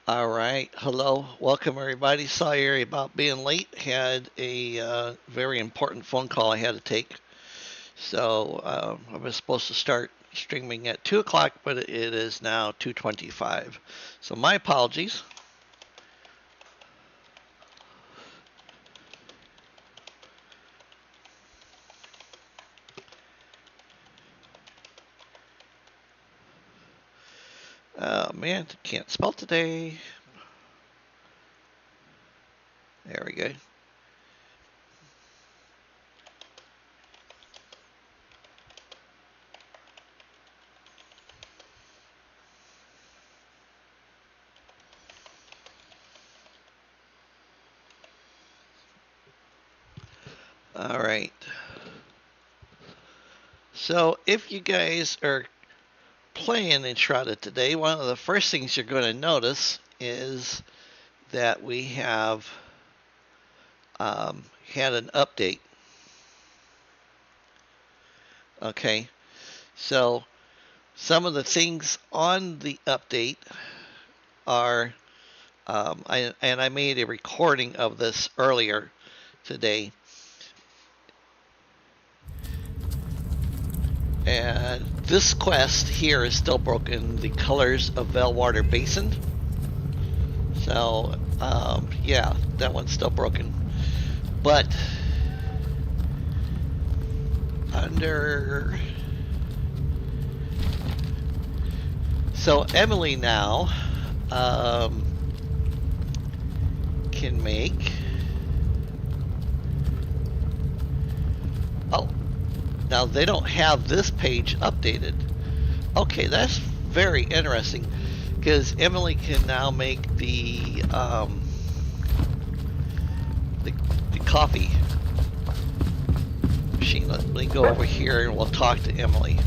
All right. Hello. Welcome, everybody. Sorry about being late. Had a very important phone call I had to take. So I was supposed to start streaming at 2 o'clock, but it is now 2:25. So my apologies. Man, can't spell today. There we go. All right. So if you guys are playing Enshrouded today, one of the first things you're going to notice is that we have had an update. Okay, so some of the things on the update are, I made a recording of this earlier today. And this quest here is still broken, the Colors of Veilwater Basin. So, yeah, that one's still broken. But under... So Emily now can make... Oh, now they don't have this page updated. Okay, that's very interesting, because Emily can now make the coffee machine. Let me go over here and we'll talk to Emily.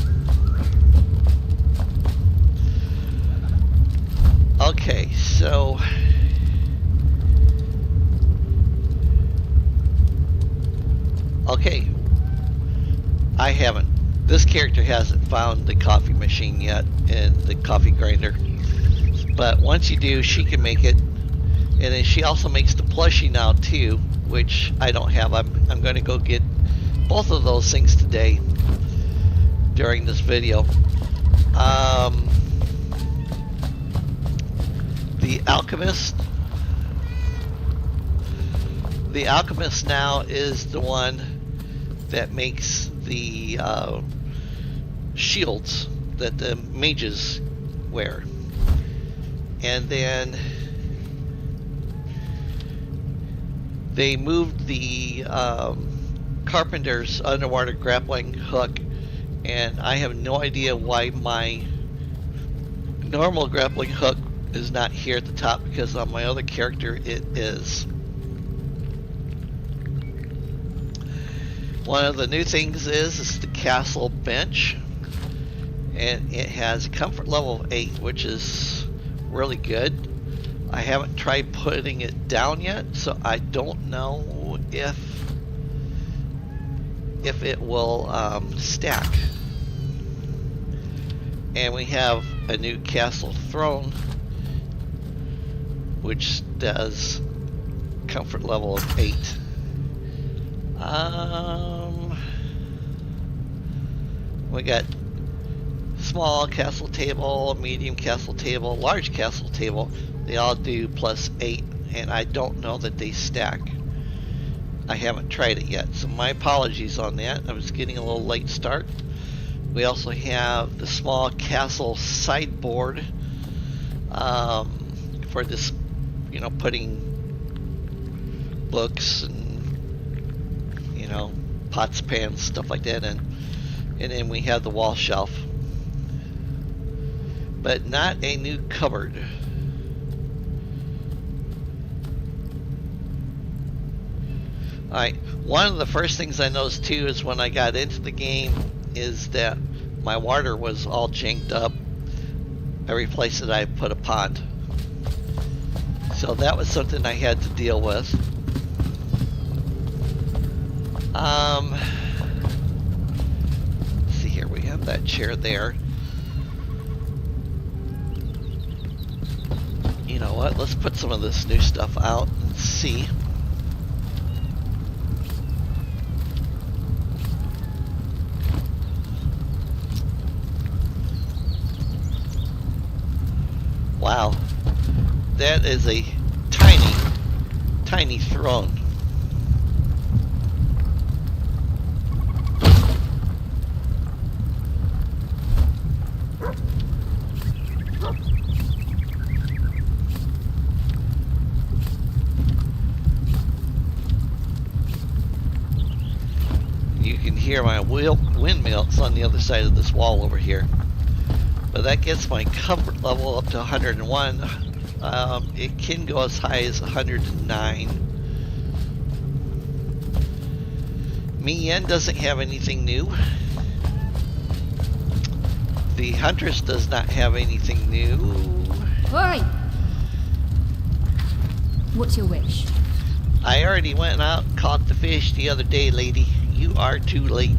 Okay, so okay, I haven't. This character hasn't found the coffee machine yet and the coffee grinder. But once you do, she can make it. And then she also makes the plushie now too, which I don't have. I'm going to go get both of those things today during this video. The alchemist now is the one that makes the shields that the mages wear. And then they moved the carpenter's underwater grappling hook, and I have no idea why my normal grappling hook is not here at the top, because on my other character it is. One of the new things is the castle bench, and it has a comfort level of 8, which is really good. I haven't tried putting it down yet, so I don't know if it will stack. And we have a new castle throne, which does comfort level of 8. We got small castle table, medium castle table, large castle table. They all do +8, and I don't know that they stack. I haven't tried it yet, so my apologies on that. I was getting a little late start. We also have the small castle sideboard for this, you know, putting books and, you know, pots, pans, stuff like that in. And then we have the wall shelf, but not a new cupboard. Alright, one of the first things I noticed too is when I got into the game is that my water was all janked up every place that I put a pond. So that was something I had to deal with. Let's see here, we have that chair there. You know what? Let's put some of this new stuff out and see. Wow, that is a tiny, tiny throne. You can hear my windmills on the other side of this wall over here. But that gets my comfort level up to 101. It can go as high as 109. Mien doesn't have anything new. The Huntress does not have anything new. Oi! What's your wish? I already went out and caught the fish the other day, lady. You are too late.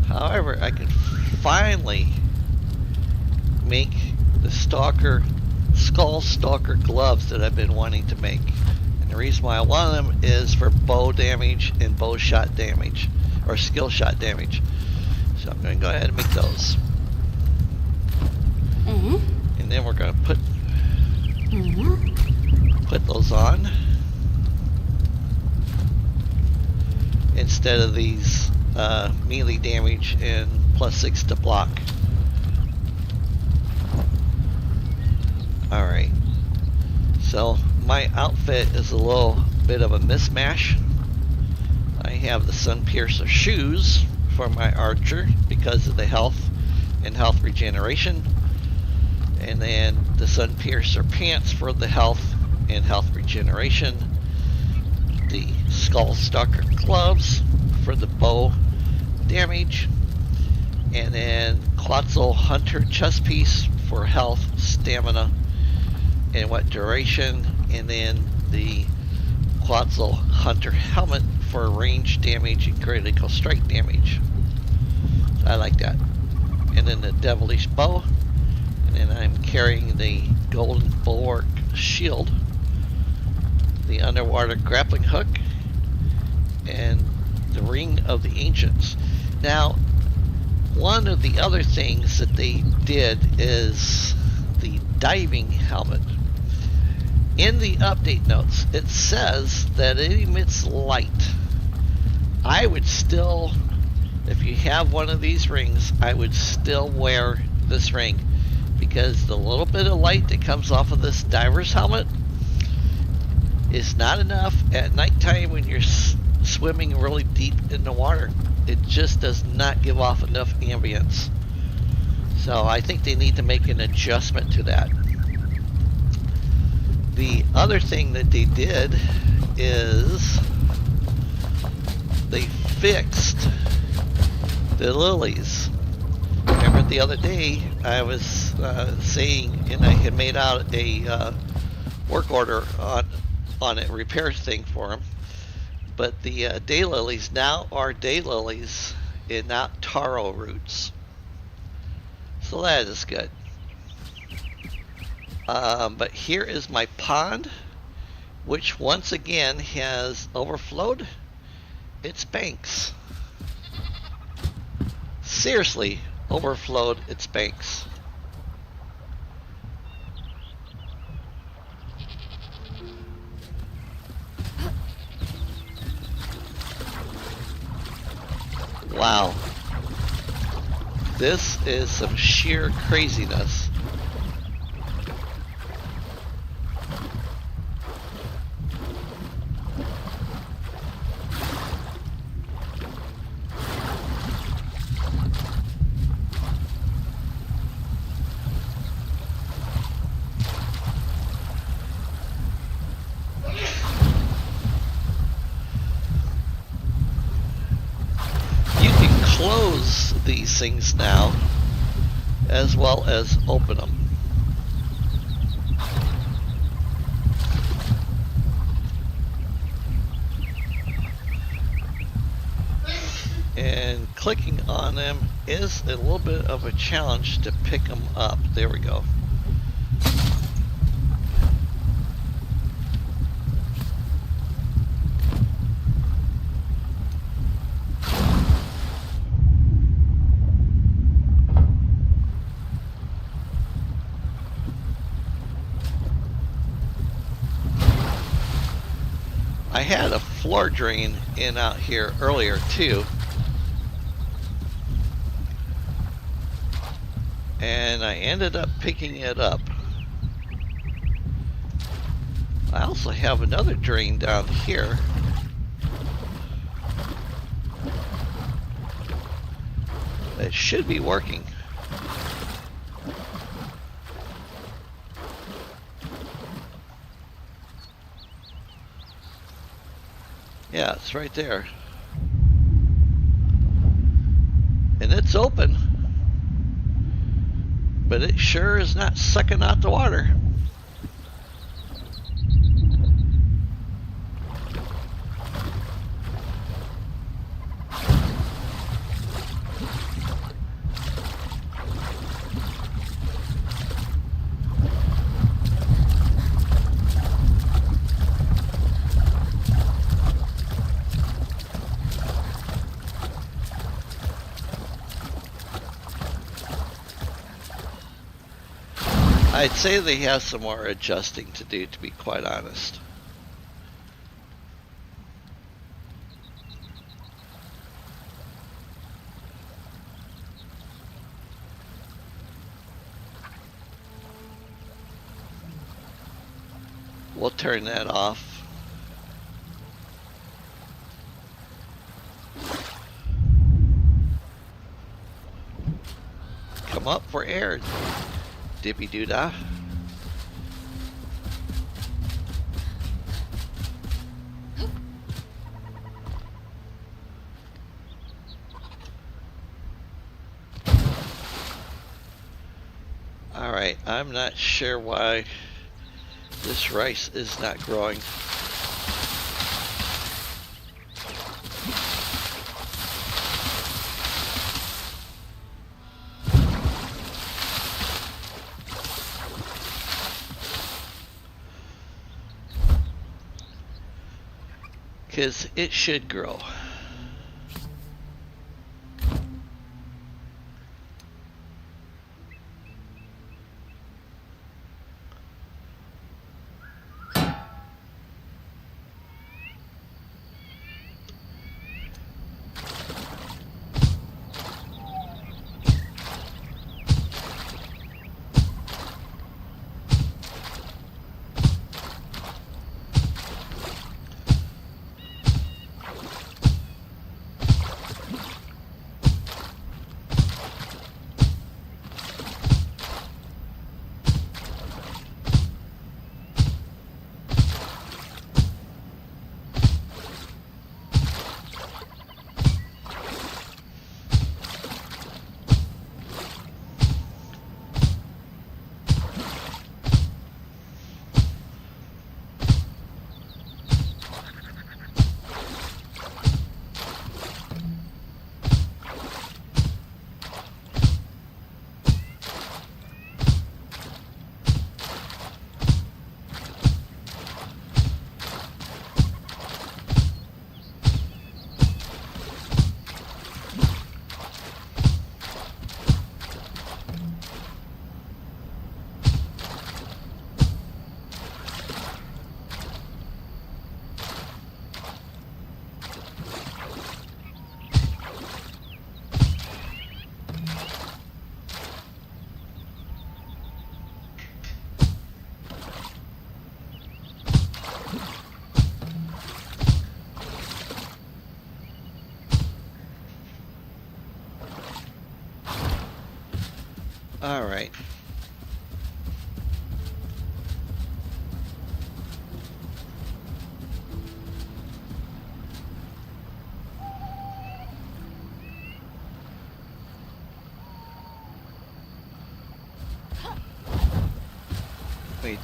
However, I can finally make the skull stalker gloves that I've been wanting to make. And the reason why I want them is for bow damage and bow shot damage, or skill shot damage. So I'm going to go ahead and make those. And then we're going to put those on instead of these melee damage and +6 to block. Alright, so my outfit is a little bit of a mismatch. I have the Sun Piercer shoes for my archer because of the health and health regeneration, and then the Sun Piercer pants for the health and health regeneration, the Skull Stalker gloves for the bow damage, and then Quetzal Hunter chest piece for health, stamina, and what duration, and then the Quetzal Hunter helmet for range damage and critical strike damage. So I like that. And then the Devilish bow, and then I'm carrying the Golden Bulwark shield, the underwater grappling hook, and the Ring of the Ancients. Now, one of the other things that they did is the diving helmet. In the update notes, it says that it emits light. I would still, if you have one of these rings, I would still wear this ring, because the little bit of light that comes off of this diver's helmet is not enough at nighttime when you're swimming really deep in the water. It just does not give off enough ambience. So I think they need to make an adjustment to that. The other thing that they did is they fixed the lilies. Remember the other day I was saying, and I had made out a work order on a repair thing for them, but the daylilies now are daylilies and not taro roots. So that is good. But here is my pond, which once again has overflowed its banks. Seriously, overflowed its banks. Wow. This is some sheer craziness. Close these things now, as well as open them. And clicking on them is a little bit of a challenge to pick them up. There we go. I had a floor drain in out here earlier too. And I ended up picking it up. I also have another drain down here. That should be working. Yeah, it's right there. And it's open. But it sure is not sucking out the water. I'd say they have some more adjusting to do, to be quite honest. We'll turn that off. Come up for air. Dippy doo dah. Alright, I'm not sure why this rice is not growing. Because it should grow. All right. Wait.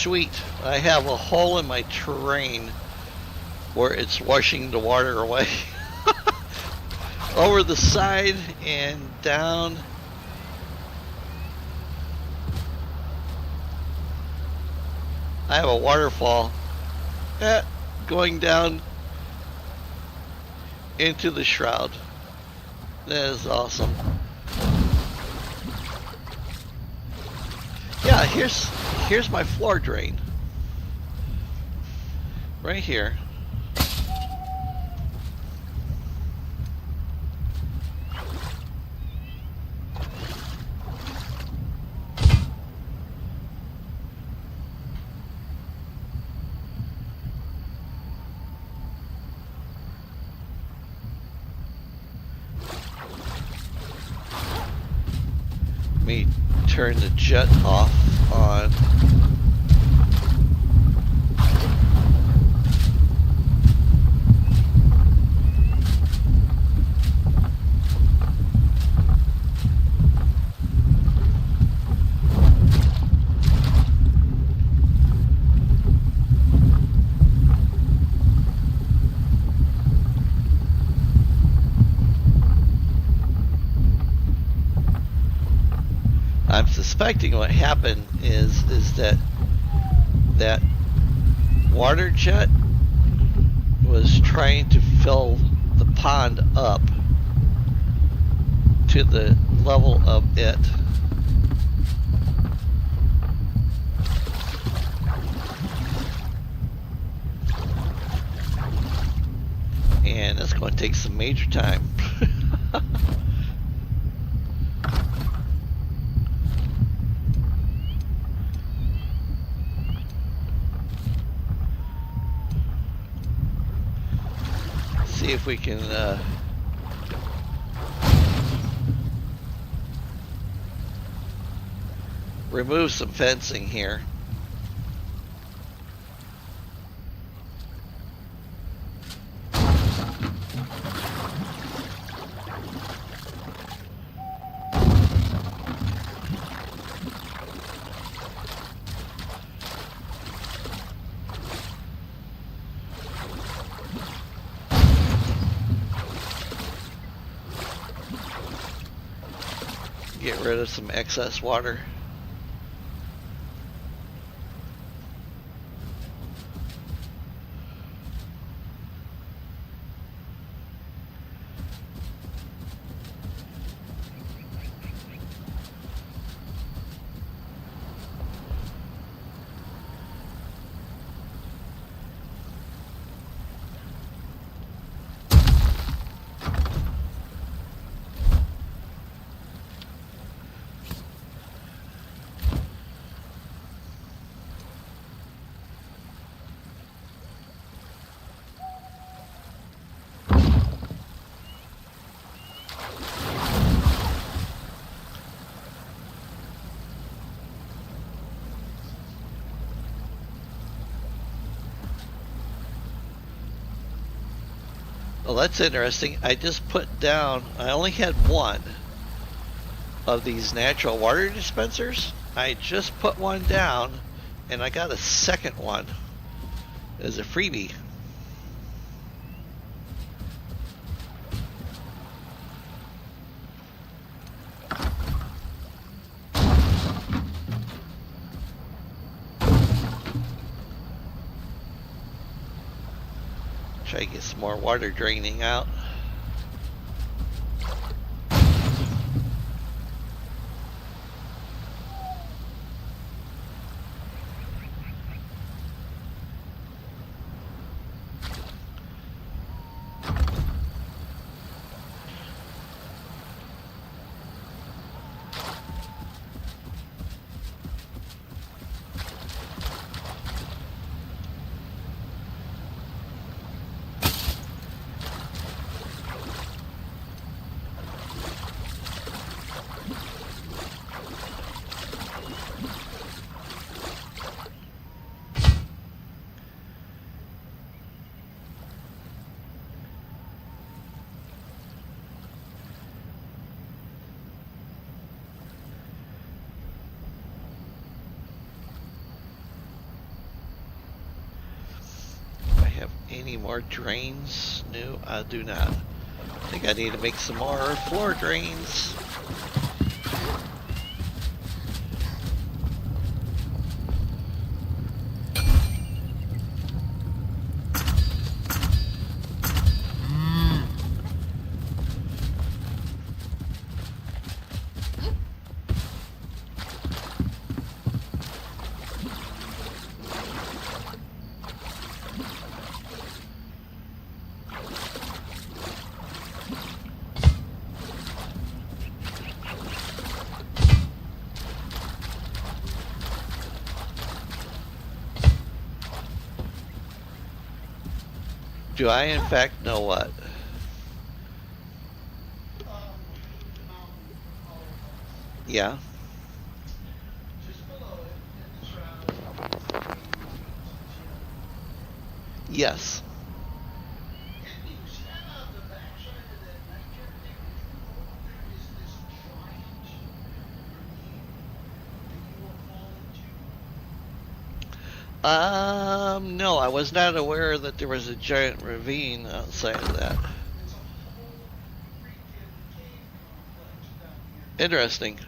sweet. I have a hole in my terrain where it's washing the water away. Over the side and down. I have a waterfall going down into the shroud. That is awesome. Yeah, here's my floor drain. Right here. Let me turn the jet off on. I'm suspecting what happened is that water jet was trying to fill the pond up to the level of it. And that's going to take some major time. See if we can remove some fencing here. Get rid of some excess water. Well, that's interesting. I just put down, I only had one of these natural water dispensers. I just put one down and I got a second one as a freebie. Try to get some more water draining out. any more drains? No, I do not. I think I need to make some more floor drains. Do I in fact know what? Yeah. Yes. No, I was not aware that there was a giant ravine outside of that. Interesting.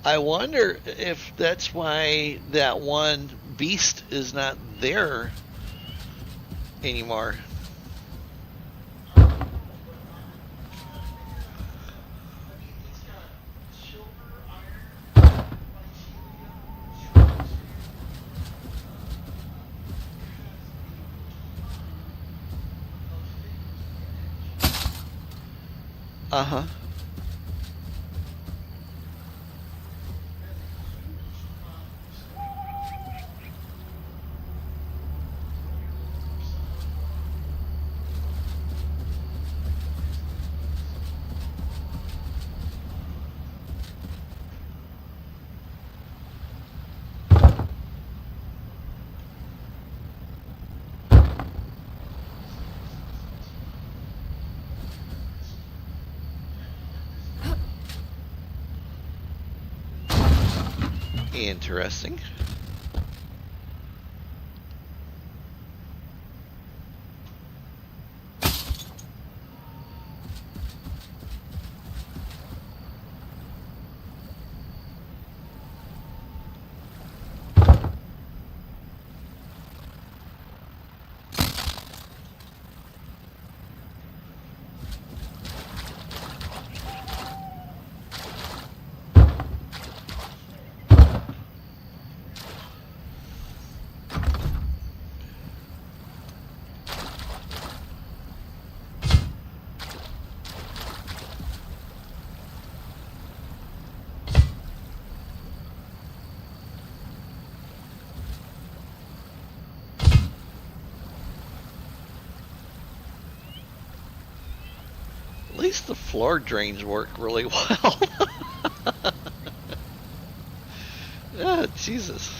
I wonder if that's why that one beast is not there anymore. Uh-huh. Interesting. At least the floor drains work really well. Oh, Jesus.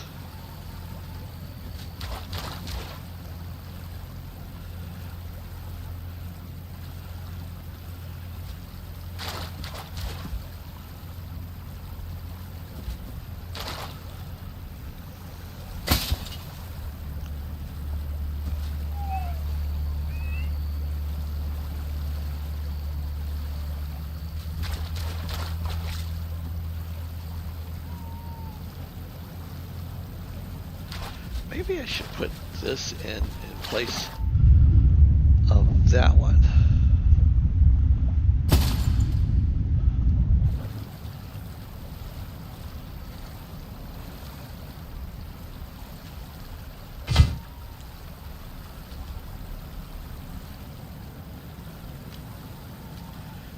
Maybe I should put this in place of that one.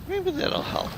Maybe that'll help.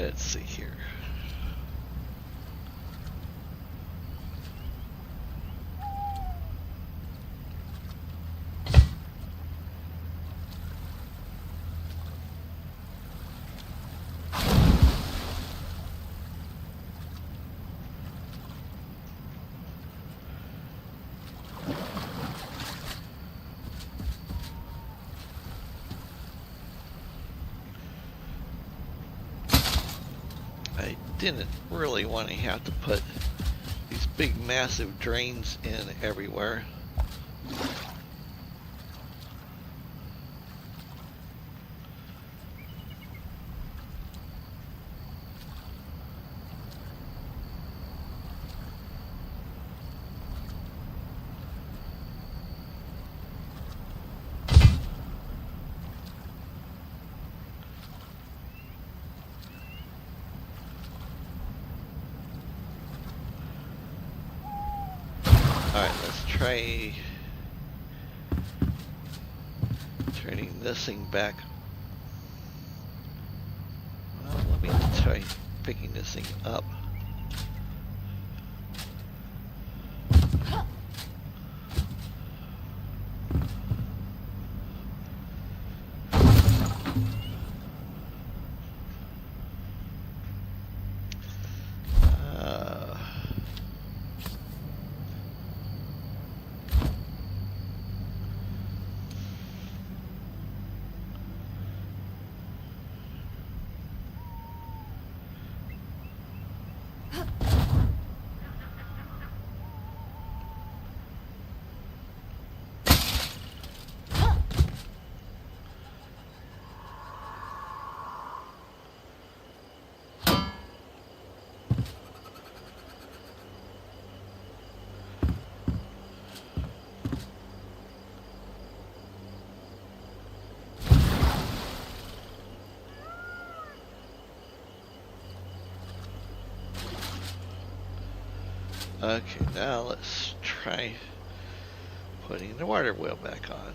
Let's see here. I didn't really want to have to put these big massive drains in everywhere. Alright, let's try turning this thing back. Well, let me try picking this thing up. Okay, now let's try putting the water wheel back on.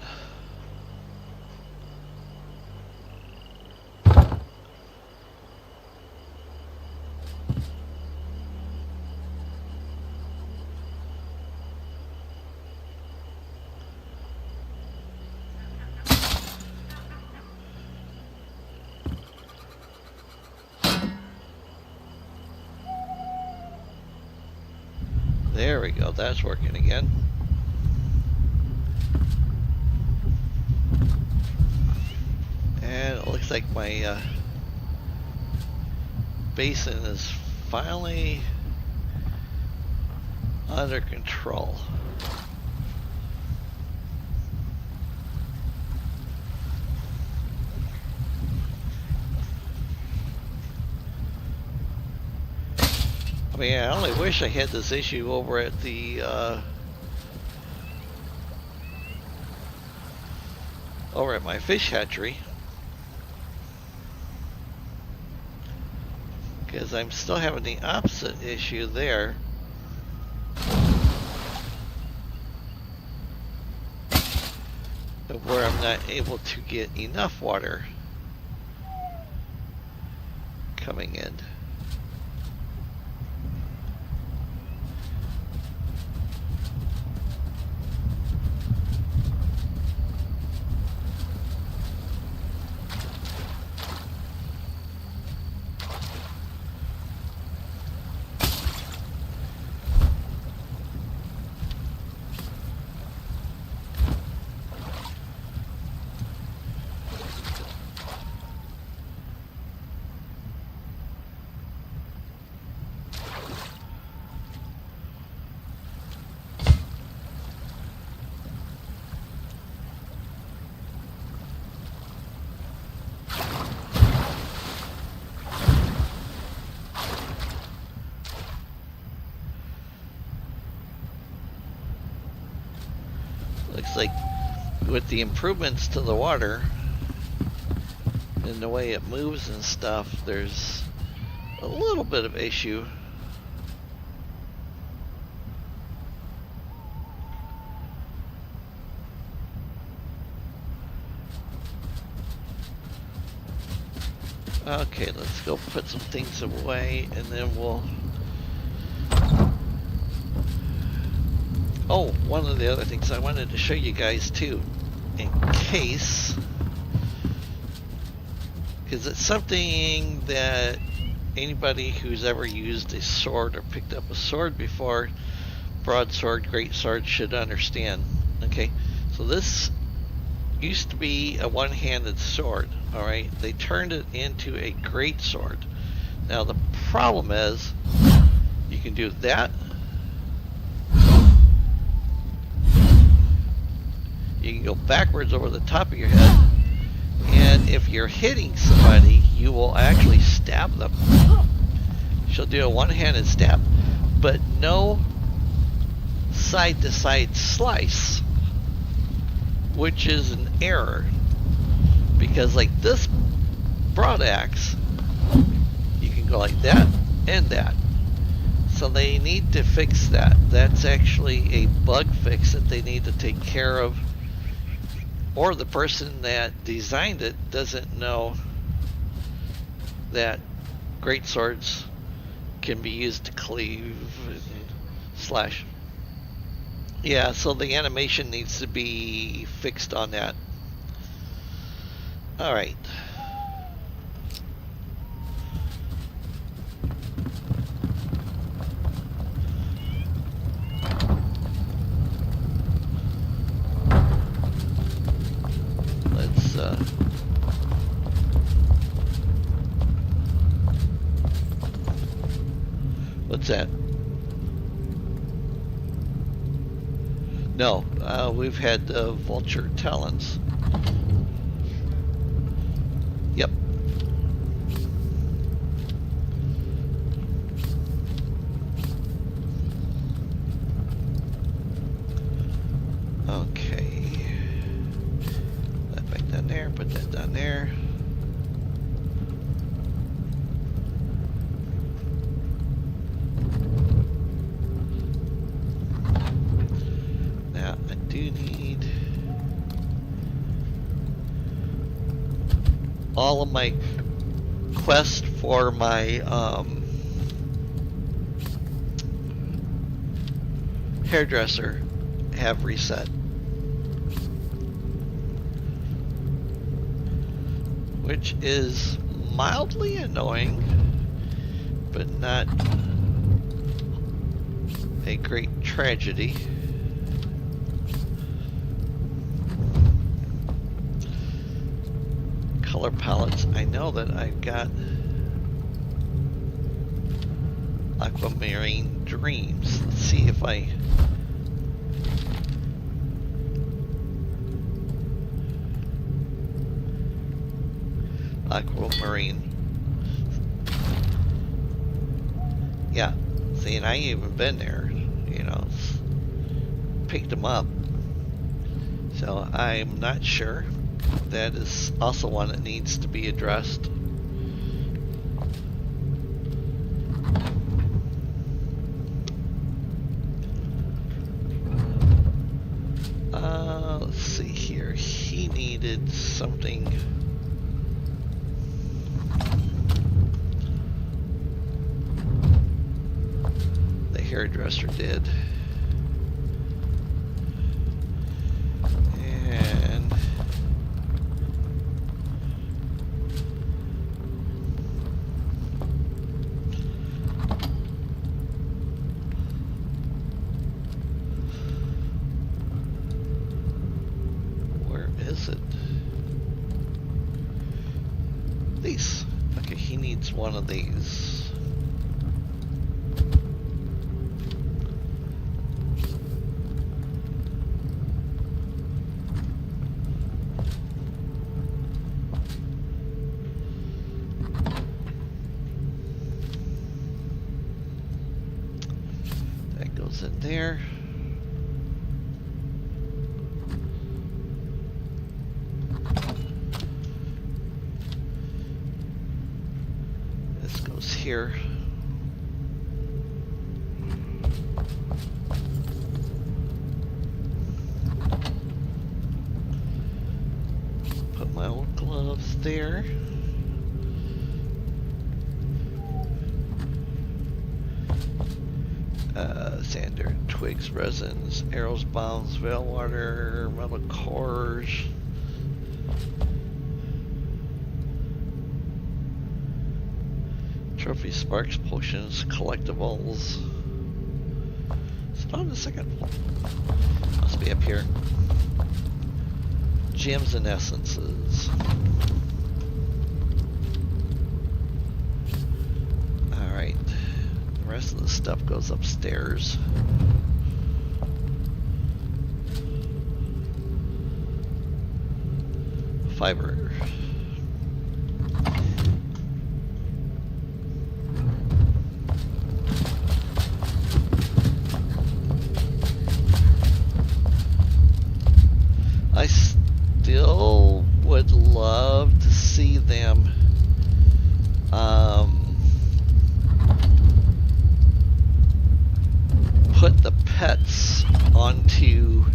There we go, that's working again. And it looks like my basin is finally under control. I mean, I only wish I had this issue over at the over at my fish hatchery, because I'm still having the opposite issue there. Where I'm not able to get enough water coming in. Looks like with the improvements to the water and the way it moves and stuff, there's a little bit of issue. Okay, let's go put some things away and then we'll... Oh, one of the other things I wanted to show you guys too, in case, because it's something that anybody who's ever used a sword or picked up a sword before, broadsword, greatsword, should understand. Okay, so this used to be a one-handed sword. All right, they turned it into a greatsword. Now the problem is, you can do that. You can go backwards over the top of your head, and if you're hitting somebody, you will actually stab them. She'll do a one-handed stab, but no side-to-side slice, which is an error, because like this broad axe, you can go like that and that. So they need to fix that. That's actually a bug fix that they need to take care of, or the person that designed it doesn't know that great swords can be used to cleave and slash. Yeah, so the animation needs to be fixed on that. Alright. Let's what's that? No, we've had vulture talons. Yep. Okay. That back down there, put that down there. Now I do need all of my quests for my hairdresser have reset, which is mildly annoying, but not a great tragedy. Color palettes, I know that I've got Aquamarine Dreams. Let's see if I Aquamarine. Yeah, see, and I ain't even been there, you know, picked them up. So I'm not sure. That is also one that needs to be addressed. Let's see here. He needed something. The hairdresser did. And is it? These. Okay, he needs one of these. That goes in there. Here. Put my old gloves there. Sander, twigs, resins, arrows, bombs, Veilwater, metal cores. Trophy sparks, potions, collectibles. It's not on the second floor. Must be up here. Gems and essences. Alright. The rest of the stuff goes upstairs. Fiber. I still would love to see them put the pets onto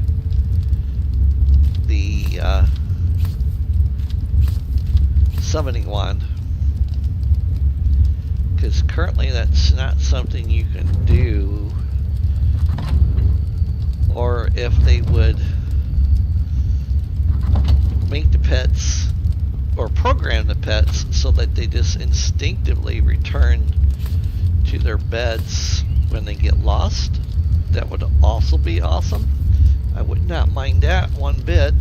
the summoning wand, because currently that's not something you can do. Or if they would make the pets or program the pets so that they just instinctively return to their beds when they get lost, that would also be awesome. I would not mind that one bit.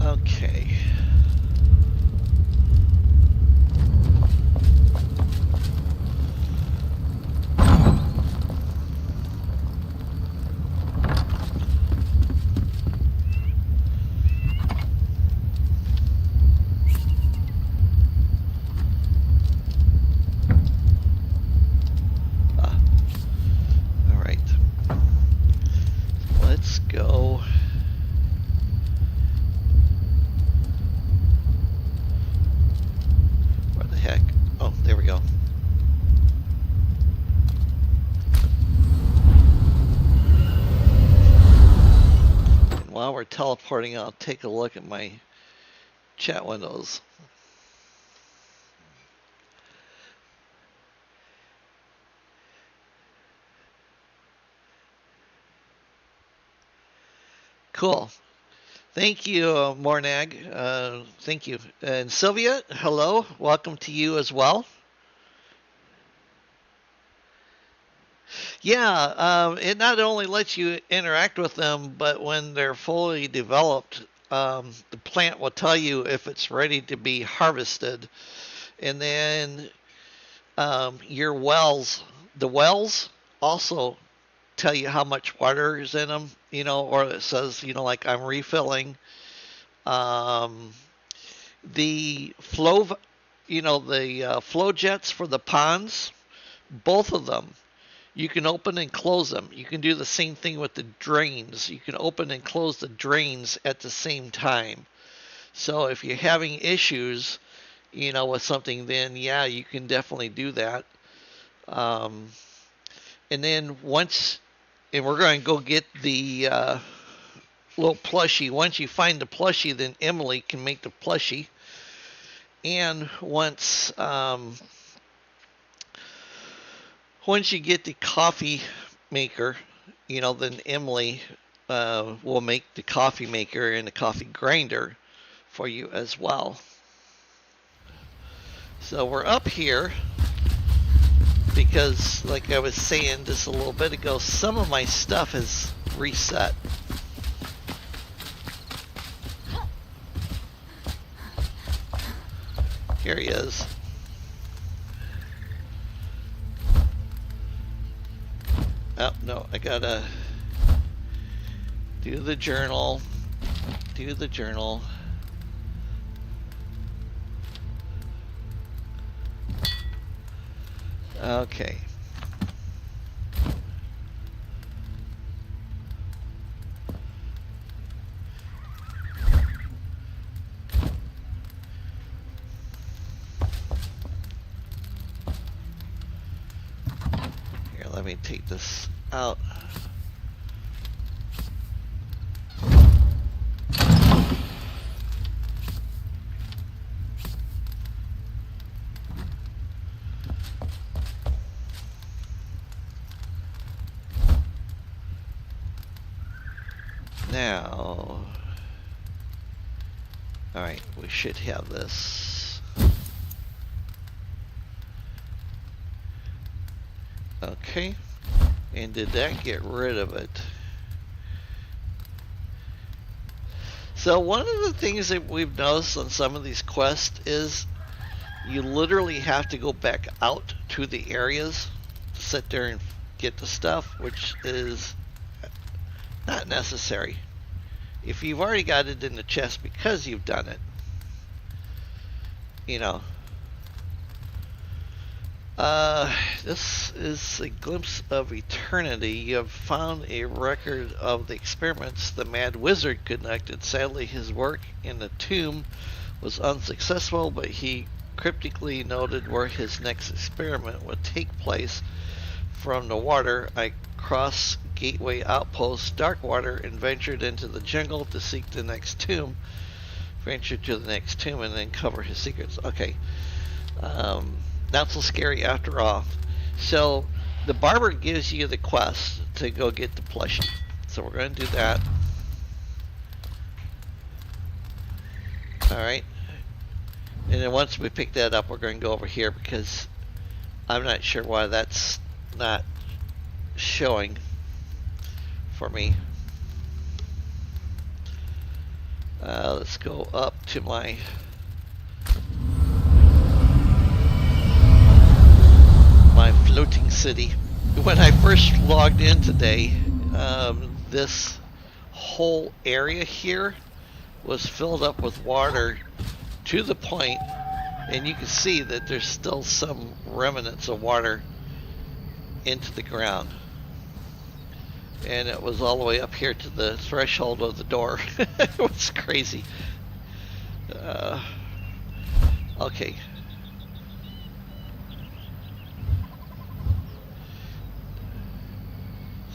Okay. While we're teleporting, I'll take a look at my chat windows. Cool. Thank you, Mornag. Thank you. And Sylvia, hello. Welcome to you as well. Yeah, it not only lets you interact with them, but when they're fully developed, the plant will tell you if it's ready to be harvested. And then your wells, the wells also tell you how much water is in them, you know, or it says, you know, like I'm refilling. The flow, you know, the flow jets for the ponds, both of them, you can open and close them. You can do the same thing with the drains. You can open and close the drains at the same time. So if you're having issues, you know, with something, then yeah, you can definitely do that. And then once, and we're going to go get the little plushie. Once you find the plushie, then Emily can make the plushie. And once you get the coffee maker, you know, then Emily will make the coffee maker and the coffee grinder for you as well. So we're up here because, like I was saying just a little bit ago, some of my stuff has reset. Here he is. Oh, no, I gotta do the journal. Do the journal. Okay. Here, let me take this out. now. Alright, we should have this. Okay. And did that get rid of it? So one of the things that we've noticed on some of these quests is you literally have to go back out to the areas to sit there and get the stuff, which is not necessary. If you've already got it in the chest because you've done it, you know. This is a glimpse of eternity. You have found a record of the experiments the Mad Wizard conducted. Sadly, his work in the tomb was unsuccessful, but he cryptically noted where his next experiment would take place. From the water, I crossed Gateway Outpost, Darkwater, and ventured into the jungle to seek the next tomb. Venture to the next tomb and then cover his secrets. Okay. Not so scary after all. So, the barber gives you the quest to go get the plushie. So we're going to do that. Alright. And then once we pick that up, we're going to go over here because I'm not sure why that's not showing for me. Let's go up to my floating city. When I first logged in today, this whole area here was filled up with water to the point, and you can see that there's still some remnants of water into the ground. And it was all the way up here to the threshold of the door. It was crazy. Okay.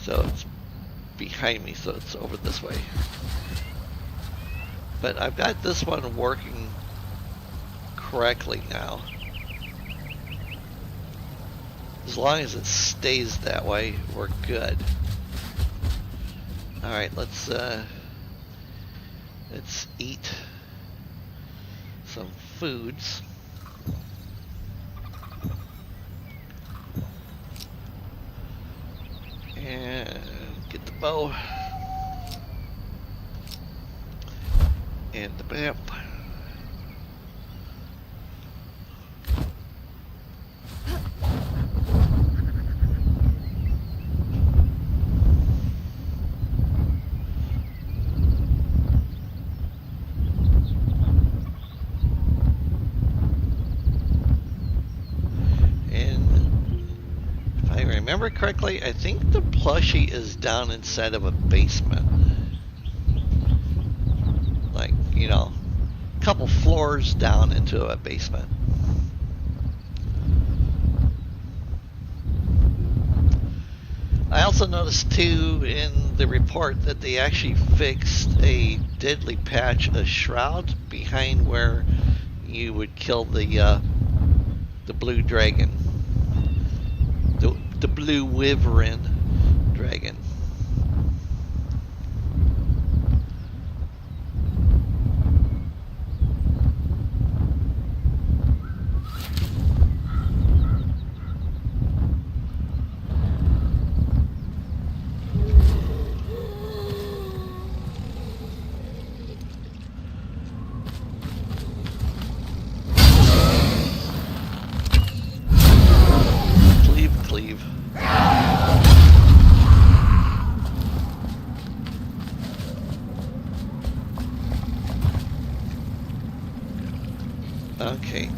So it's behind me, so it's over this way. But I've got this one working correctly now. As long as it stays that way, we're good. Alright, let's eat some foods. And get the bow. And the map. Remember correctly, I think the plushie is down inside of a basement. Like, you know, a couple floors down into a basement. I also noticed too in the report that they actually fixed a deadly patch, a shroud, behind where you would kill the blue dragon. The blue wyvern dragon. Cleave. Okay,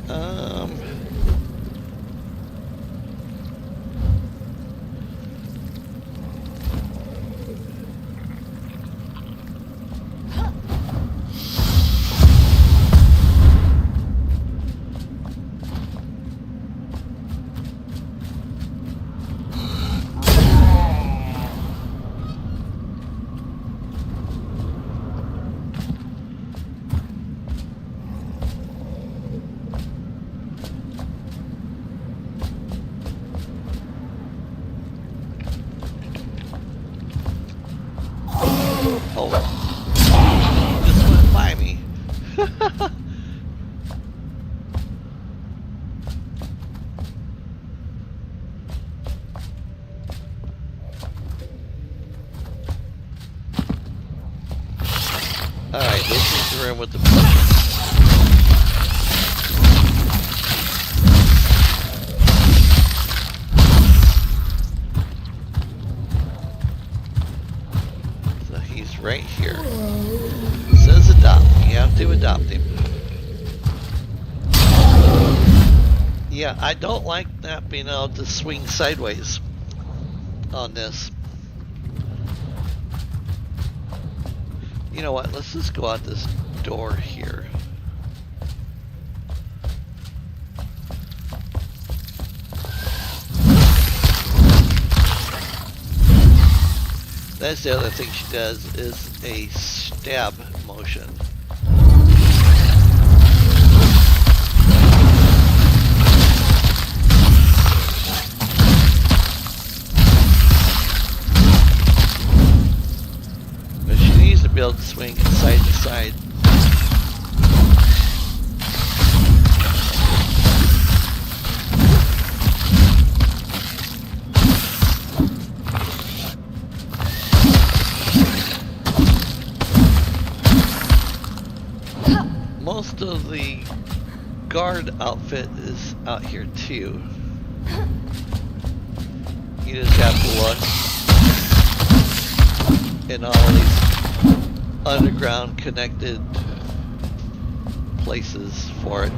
lure him with the potion. So he's right here. It says adopt. You have to adopt him. Yeah, I don't like not being able to swing sideways on this. You know what? Let's just go out this door here. That's the other thing she does, is a stab motion. Be able to swing side to side. Most of the guard outfit is out here too. You just have to look in all these underground connected places for it.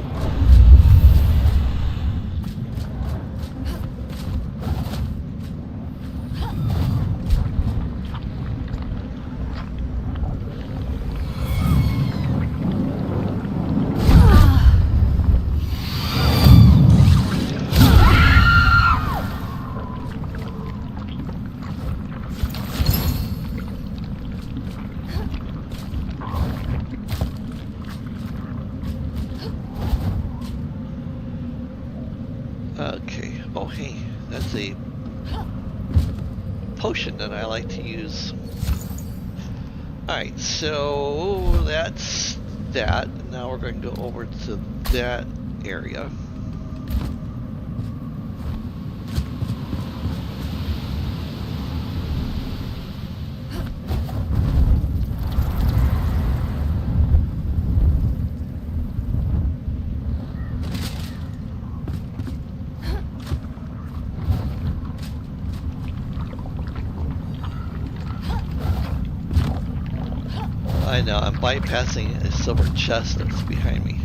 Okay, oh hey, that's a potion that I like to use. Alright, so that's that. Now we're going to go over to that area. I know, I'm bypassing a silver chest that's behind me.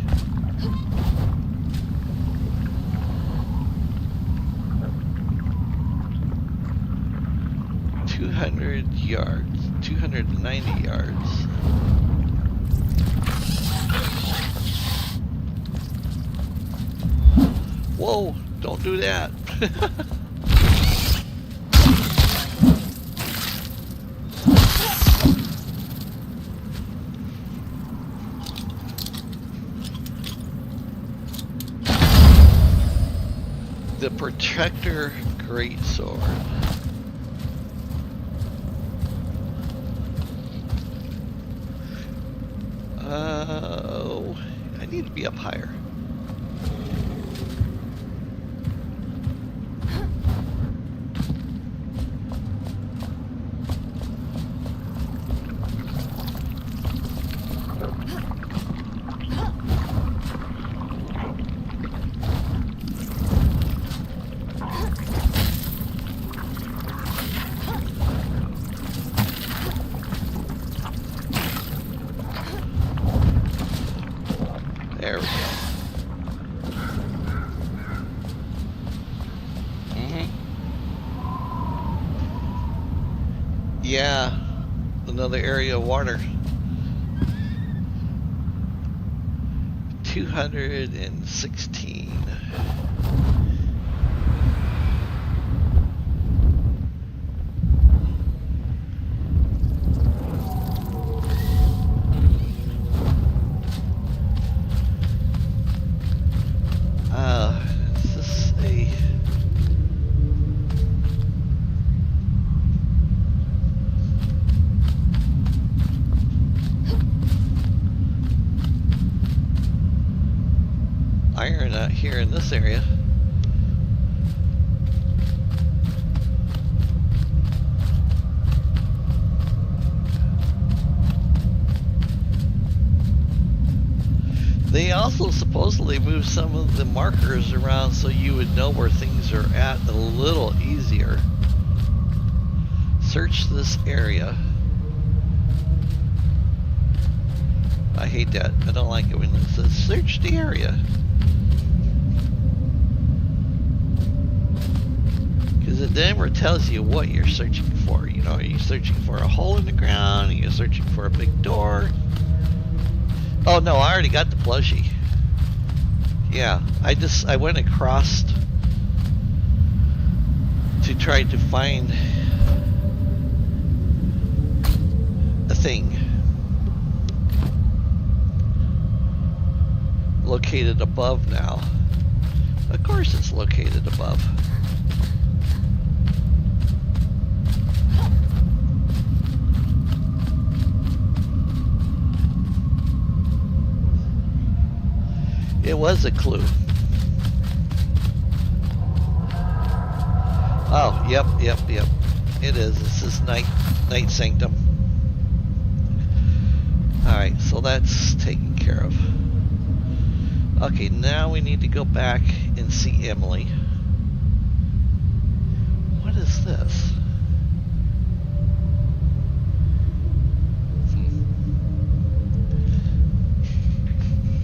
Yards, 290 yards. Whoa, don't do that. The Protector Greatsword. Oh, I need to be up higher. There we go. Yeah, another area of water. 216. Is this a... iron out here in this area? They also supposedly moved some of the markers around so you would know where things are at a little easier. Search this area. I hate that. I don't like it when it says search the area. Because it never tells you what you're searching for. You know, are you searching for a hole in the ground? Are you searching for a big door? Oh no, I already got the plushie. Yeah, I went across to try to find a thing located above now. Of course it's located above. It was a clue. Oh, yep. It is. This is Night Sanctum. Alright, so that's taken care of. Okay, now we need to go back and see Emily. What is this?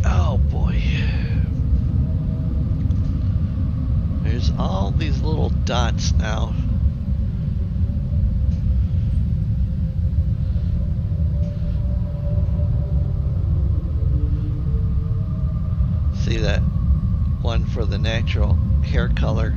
Oh boy. There's all these little dots now. See that one for the natural hair color.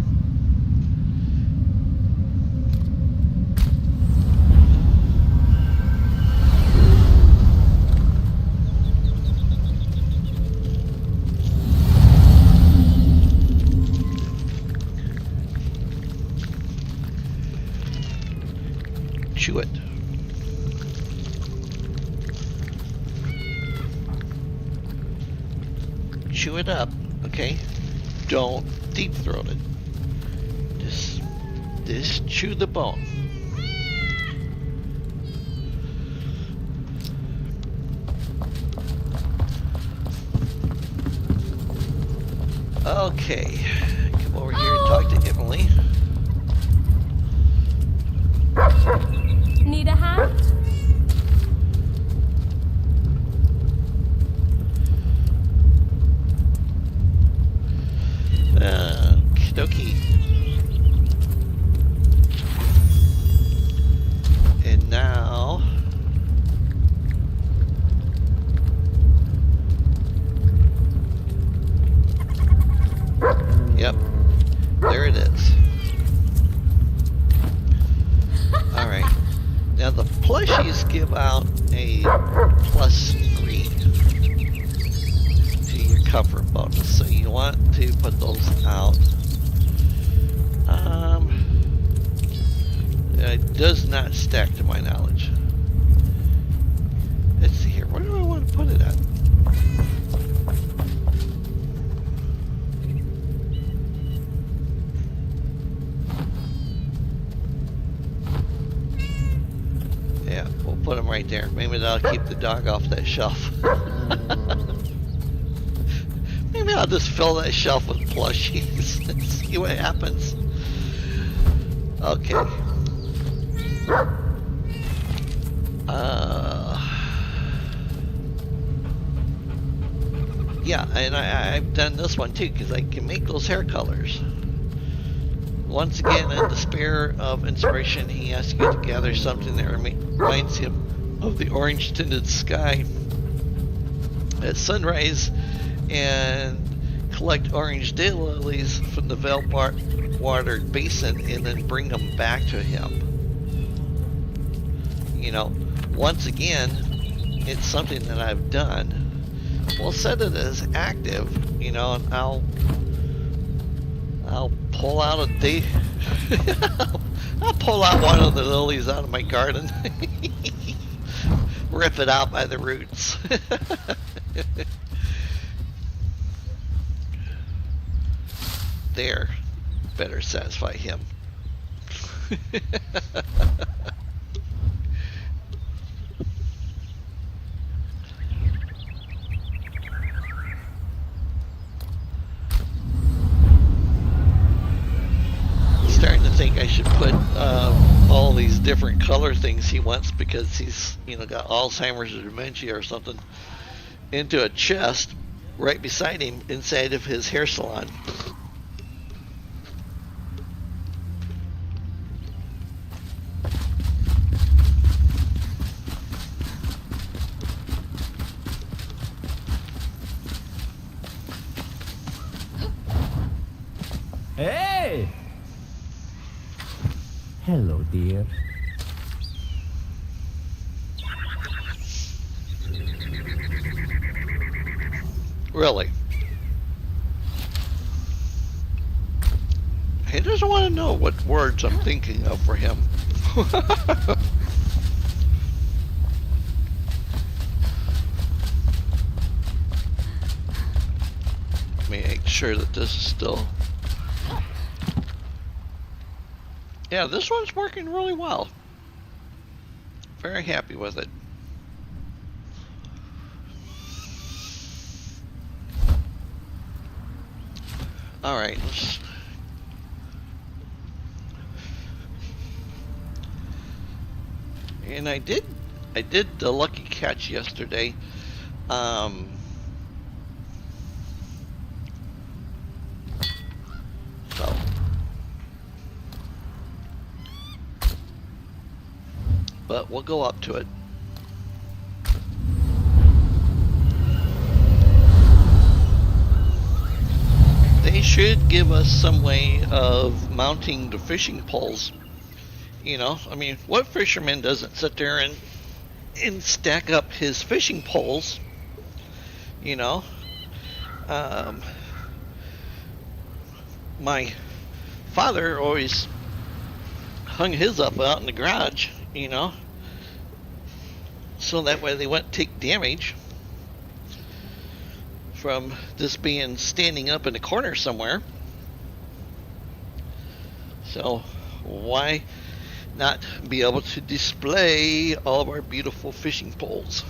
Chew it. Chew it up, okay? Don't deep throat it. Just chew the bone. Okay, come over here and talk to Emily. Need a hand? Okie dokie. And now yep, there it is. Alright. Now the plushies give out a +3 to your comfort bonus, so you want to put those out. It does not stack to my knowledge. Let's see here. Where do I want to put it at? Yeah, we'll put them right there. Maybe that'll keep the dog off that shelf. Maybe I'll just fill that shelf with plushies and see what happens. Okay. Yeah, and I've done this one too, because I can make those hair colors. Once again, in the spirit of inspiration, he asks you to gather something that reminds him of the orange-tinted sky at sunrise and collect orange daylilies from the Veilwater basin and then bring them back to him. You know, once again, it's something that I've done. We'll set it as active, you know, and I'll pull out a day. I'll pull out one of the lilies out of my garden. Rip it out by the roots. There. Better satisfy him. different color things he wants because he's, got Alzheimer's or dementia or something, into a chest right beside him inside of his hair salon. Hey! Hello, dear. Really? He doesn't want to know what words I'm thinking of for him. Let me make sure that this is still... Yeah, this one's working really well. Very happy with it. Alright, let's... And I did the lucky catch yesterday. So but we'll go up to it. They should give us some way of mounting the fishing poles. I mean, what fisherman doesn't sit there and stack up his fishing poles? My father always hung his up out in the garage, so that way they wouldn't take damage from this being standing up in a corner somewhere. So why not be able to display all of our beautiful fishing poles?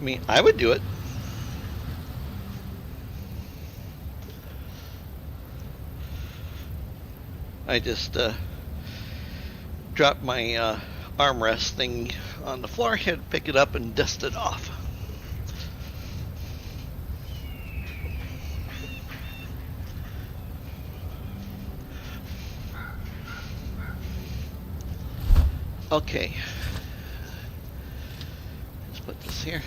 I mean, I would do it. I just dropped my armrest thing on the floor, had to pick it up and dust it off. Okay, let's put this here.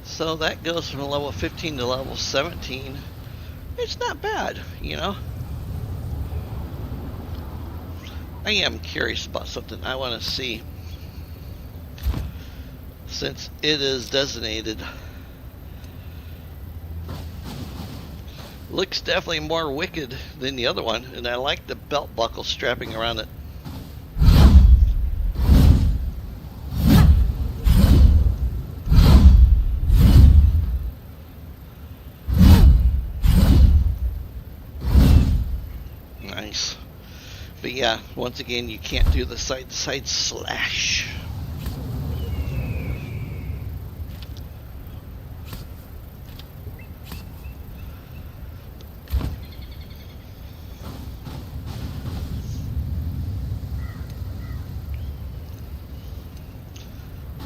So that goes from level 15 to level 17. It's not bad, I am curious about something I want to see, since it is designated. Looks definitely more wicked than the other one, and I like the belt buckle strapping around it. Nice. But yeah, once again, you can't do the side-to-side slash.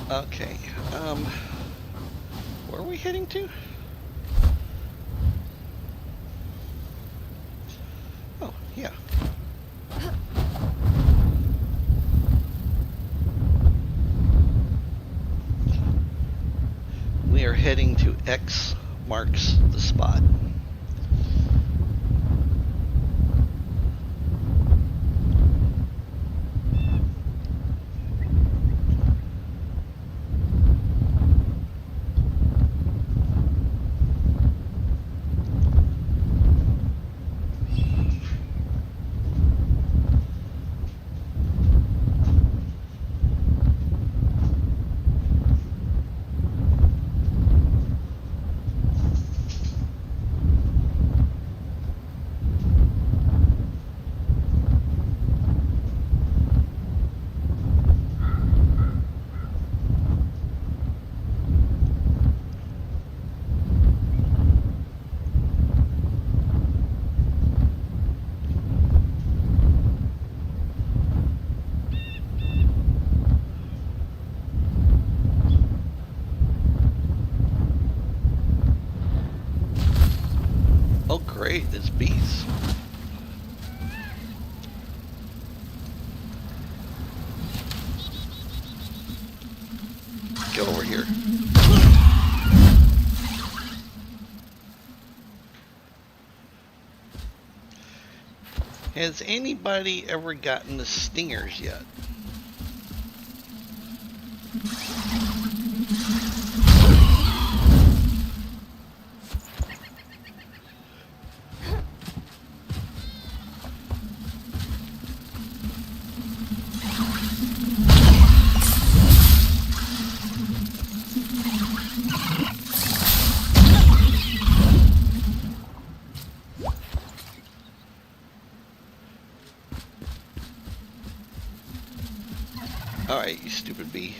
Okay, where are we heading to? Oh, yeah. We are heading to X marks the spot. great, it's bees. Get over here. Has anybody ever gotten the stingers yet? Alright, you stupid bee.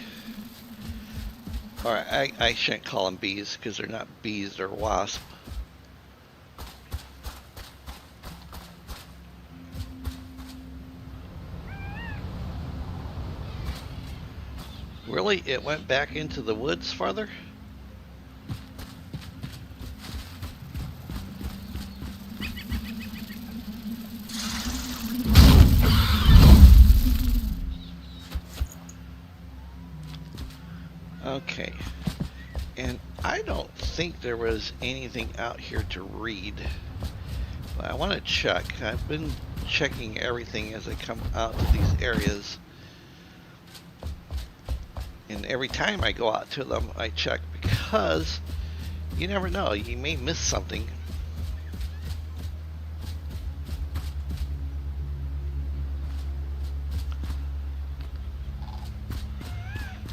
Alright, I shouldn't call them bees because they're not bees, they're wasps. Really? It went back into the woods farther? Okay, and I don't think there was anything out here to read, but I want to check. I've been checking everything as I come out to these areas, and every time I go out to them I check, because you never know, you may miss something.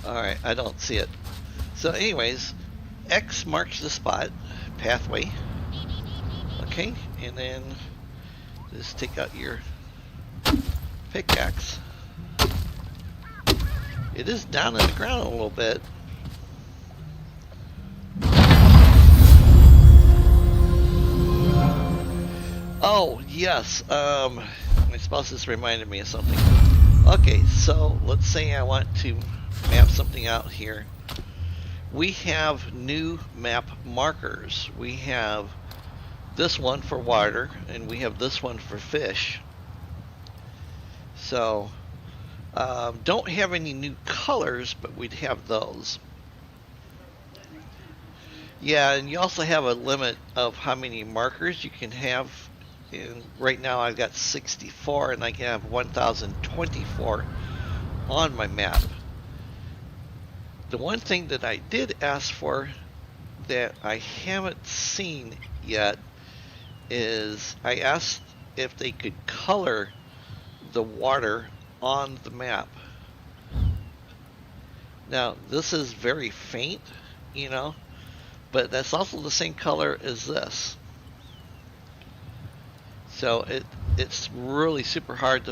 Alright, I don't see it. So anyways, X marks the spot, pathway. Okay, and then just take out your pickaxe. It is down in the ground a little bit. Oh, yes, my spouse just reminded me of something. Okay, so let's say I want to map something out here. We have new map markers. We have this one for water, and we have this one for fish. So, don't have any new colors, but we'd have those. Yeah, and you also have a limit of how many markers you can have. And right now I've got 64, and I can have 1024 on my map. The one thing that I did ask for that I haven't seen yet is I asked if they could color the water on the map. Now this is very faint, you know, but that's also the same color as this. So it's really super hard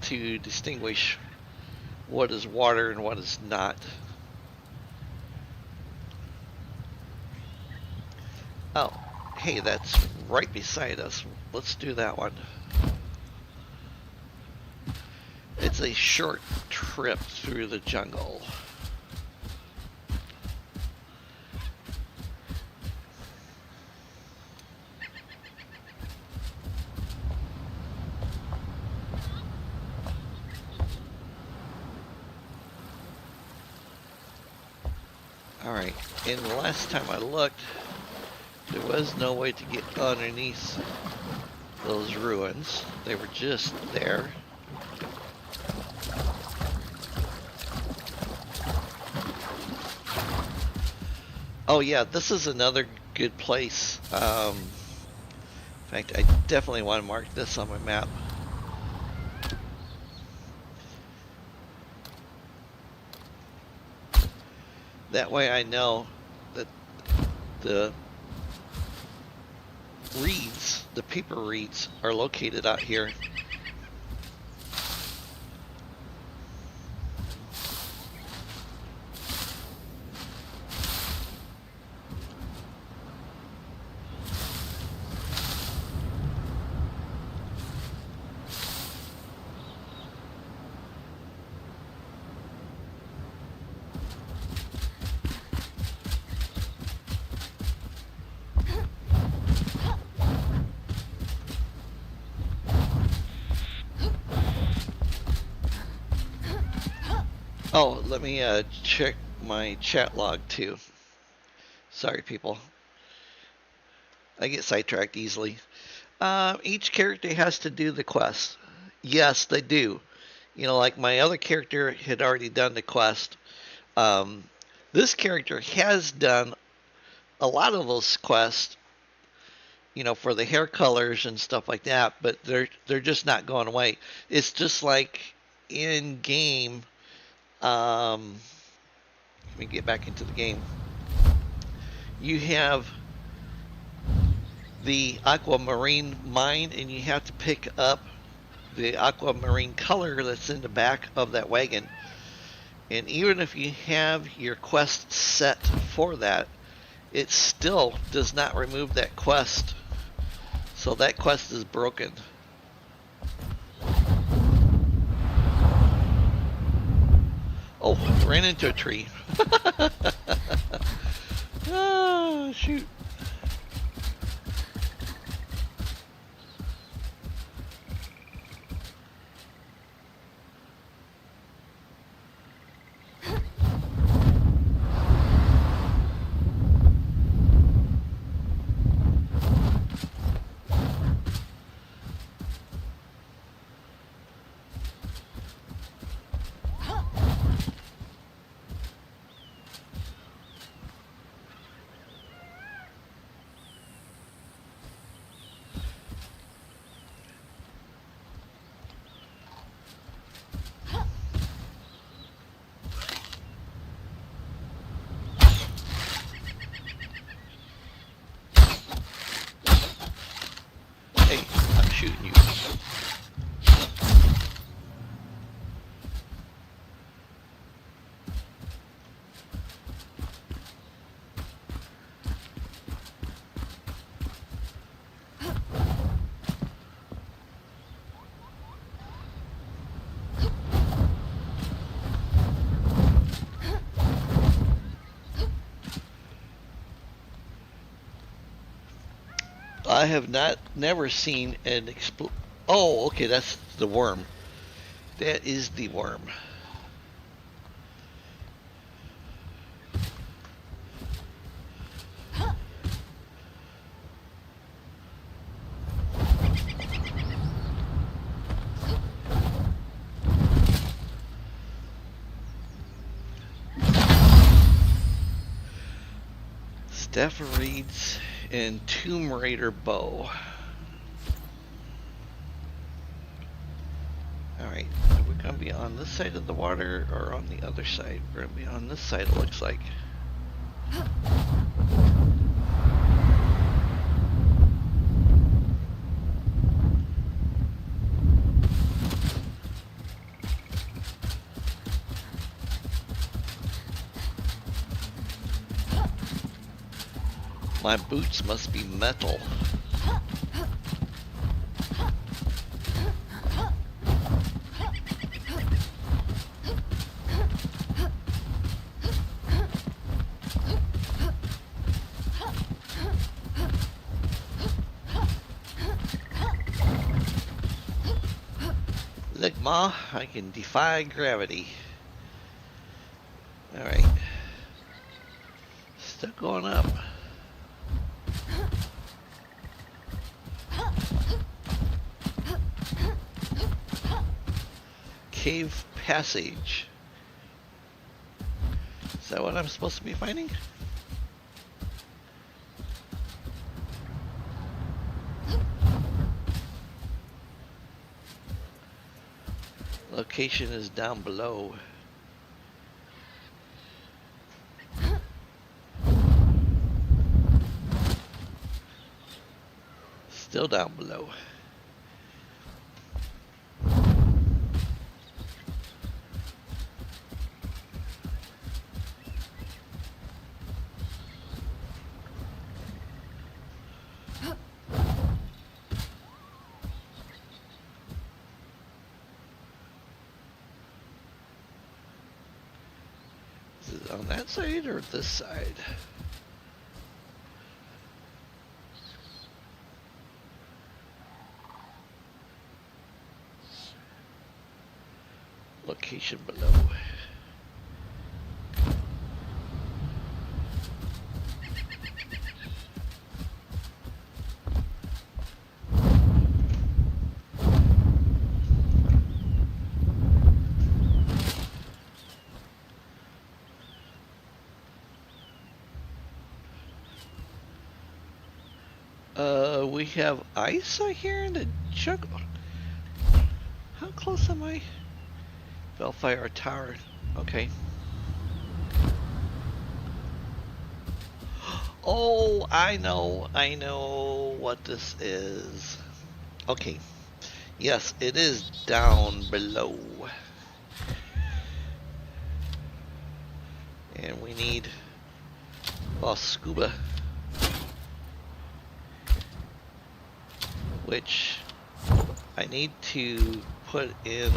to distinguish what is water and what is not. Oh, hey, that's right beside us. Let's do that one. It's a short trip through the jungle. Alright, and the last time I looked, there was no way to get underneath those ruins. They were just there. Oh yeah, this is another good place. In fact, I definitely want to mark this on my map. That way I know that the reeds, the paper reeds, are located out here. Oh, let me check my chat log too. Sorry, people. I get sidetracked easily. Each character has to do the quest. Yes, they do. You know, like my other character had already done the quest. Um, this character has done a lot of those quests, you know, for the hair colors and stuff like that, but they're just not going away. It's just like in game. Let me get back into the game. You have the aquamarine mine, and you have to pick up the aquamarine color that's in the back of that wagon. And even if you have your quest set for that, it still does not remove that quest. So that quest is broken. Oh, ran into a tree. Oh, shoot. Hey, I'm shooting you. I have never seen an Oh, okay, that's the worm. That is the worm. Staff of Reeds and Tomb Raider bow. Alright, are we going to be on this side of the water or on the other side? We're going to be on this side, it looks like. My boots must be metal. Look, Ma, I can defy gravity. Alright. Still going up. Cave passage. Is that what I'm supposed to be finding? Location is down below. Still down below. Is it on that side or this side? Location below. We have ice out here in the jungle. How close am I? Veilwater Tower. Okay. Oh, I know what this is. Okay. Yes, it is down below. And we need scuba. Which I need to put in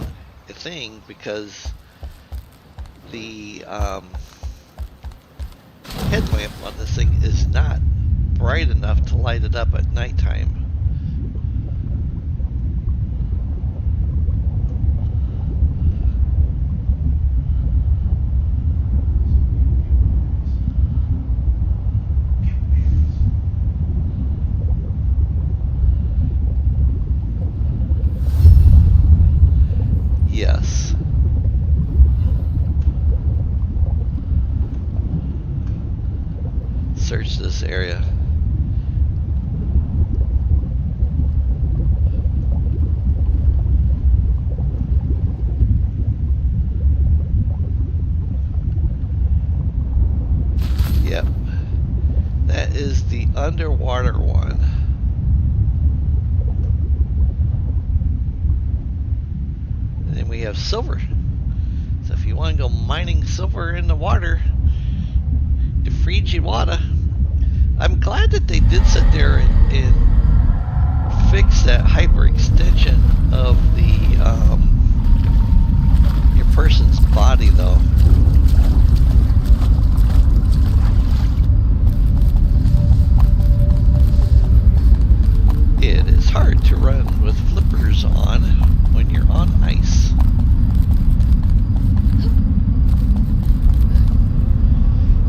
a thing because the headlamp on this thing is not bright enough to light it up at nighttime. Yes. Search this area. Yep. That is the underwater one. And then we have silver. So if you want to go mining silver in the water, the Veilwater. I'm glad that they did sit there and fix that hyperextension of the your person's body, though. It is hard to run with flippers on when you're on ice.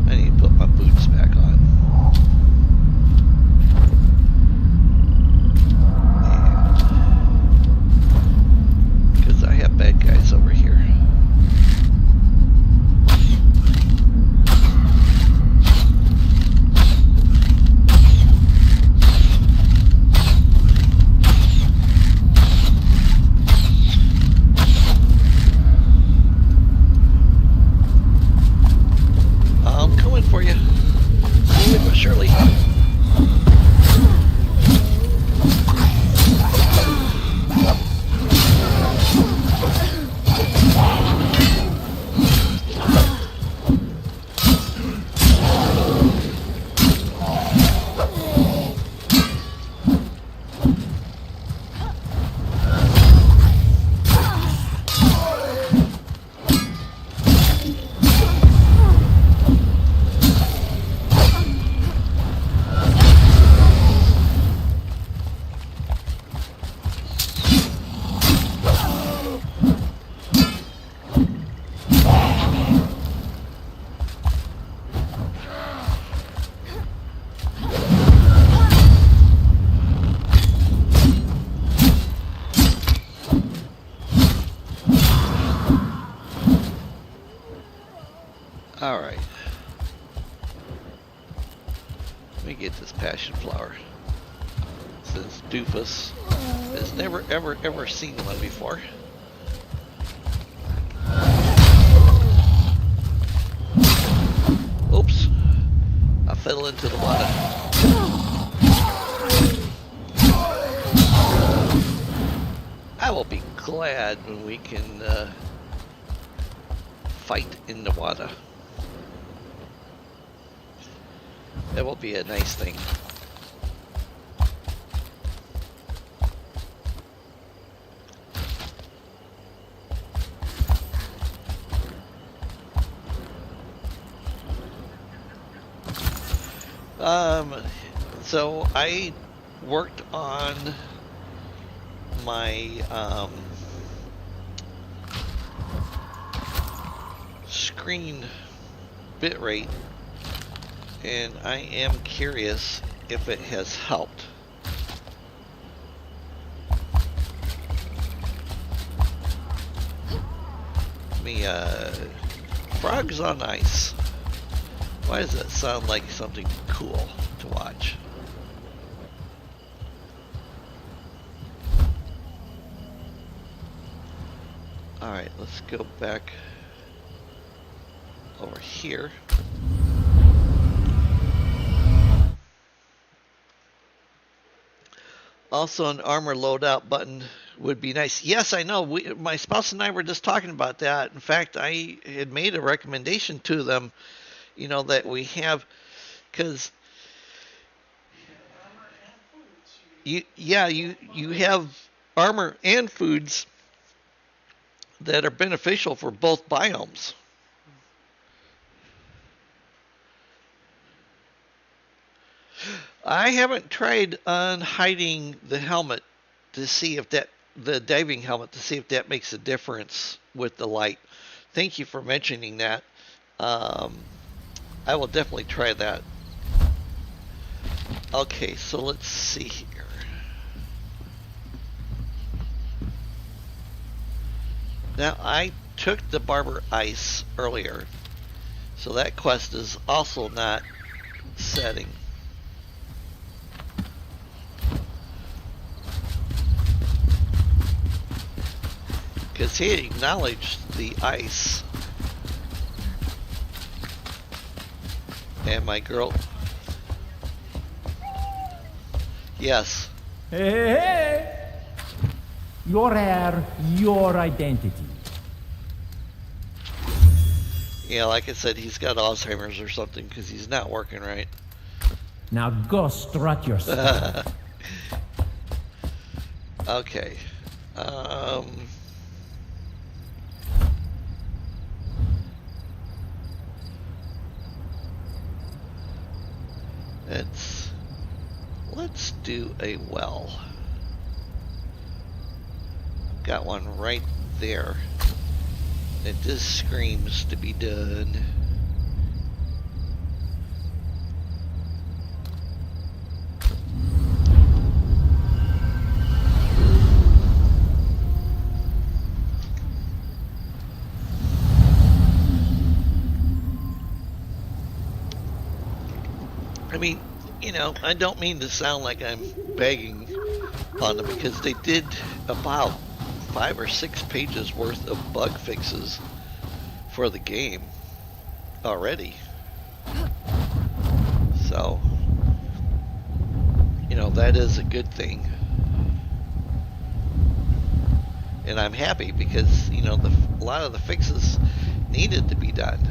I need to put my boots back on. Because I have bad guys over here. I'm coming for you. Slowly but surely. Alright. Let me get this passion flower. Since Doofus has never ever seen one before. Oops. I fell into the water. I will be glad when we can fight in the water. That will be a nice thing. So I worked on my screen bitrate, and I am curious if it has helped. Frogs on ice. Why does that sound like something cool to watch? Alright, let's go back over here. Also, an armor loadout button would be nice. Yes, I know. My spouse and I were just talking about that. In fact, I had made a recommendation to them, that we have, because you have armor and foods that are beneficial for both biomes. I haven't tried unhiding the helmet to see if the diving helmet, to see if that makes a difference with the light. Thank you for mentioning that. I will definitely try that. Okay, so let's see here. Now, I took the Barber Ice earlier, so that quest is also not setting. Because he acknowledged the ice. And my girl... Yes. Hey! Your hair, your identity. Yeah, like I said, he's got Alzheimer's or something because he's not working right. Now go strut your stuff. Okay. Let's do a well. Got one right there. It just screams to be done. I mean, I don't mean to sound like I'm begging on them, because they did about 5 or 6 pages worth of bug fixes for the game already. So, that is a good thing. And I'm happy because, a lot of the fixes needed to be done.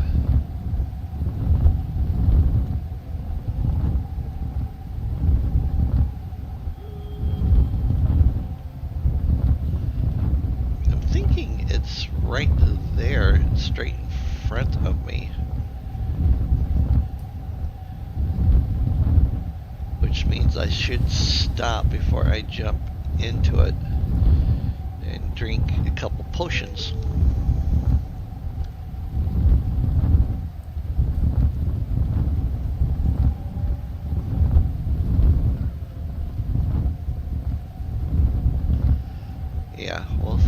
It's right there, straight in front of me. Which means I should stop before I jump into it and drink a couple potions. Yeah, well,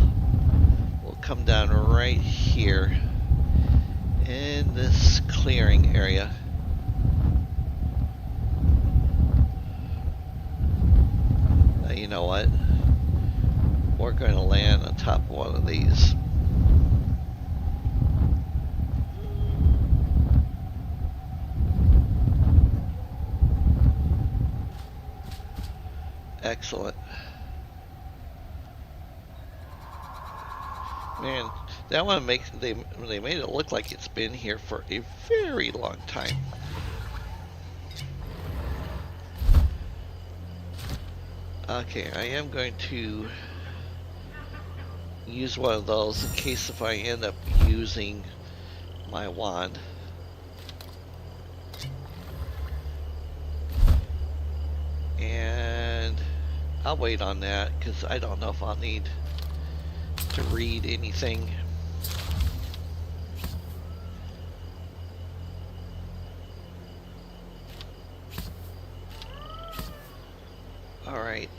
we'll come down right here in this clearing area. Now, you know what? We're going to land on top of one of these. Excellent. Man, that one makes they made it look like it's been here for a very long time. Okay, I am going to use one of those in case if I end up using my wand. And I'll wait on that because I don't know if I'll need to read anything. Alright.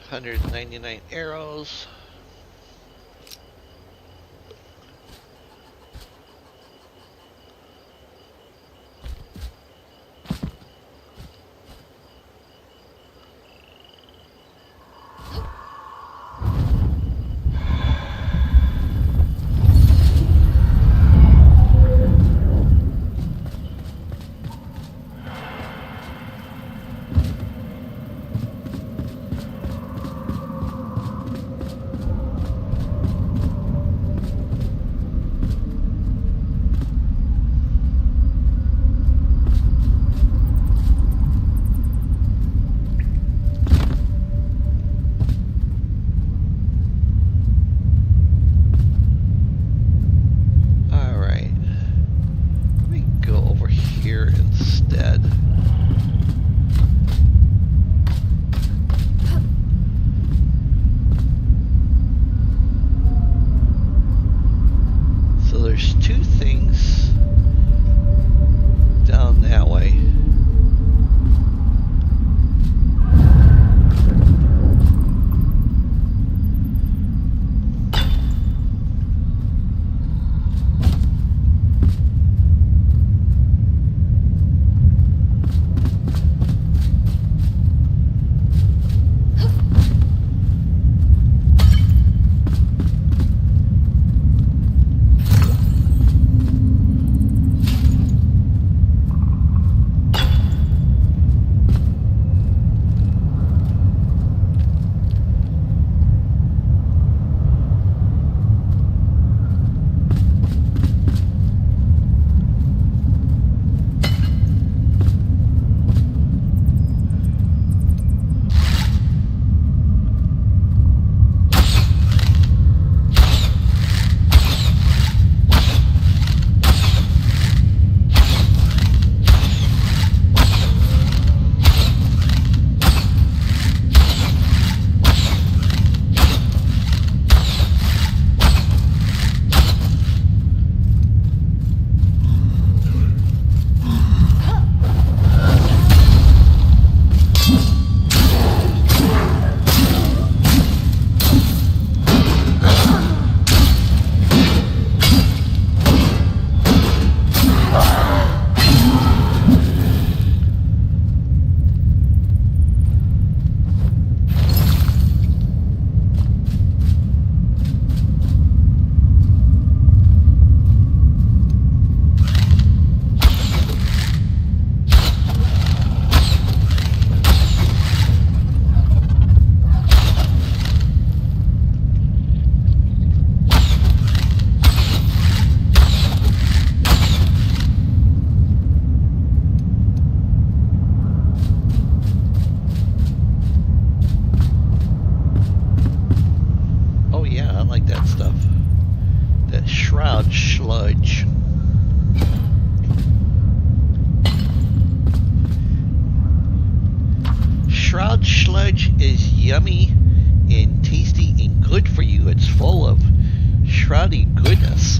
199 arrows. dead. So there's two things down that way. Sludge. Shroud sludge is yummy and tasty and good for you. It's full of shroudy goodness.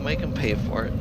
Make them pay for it.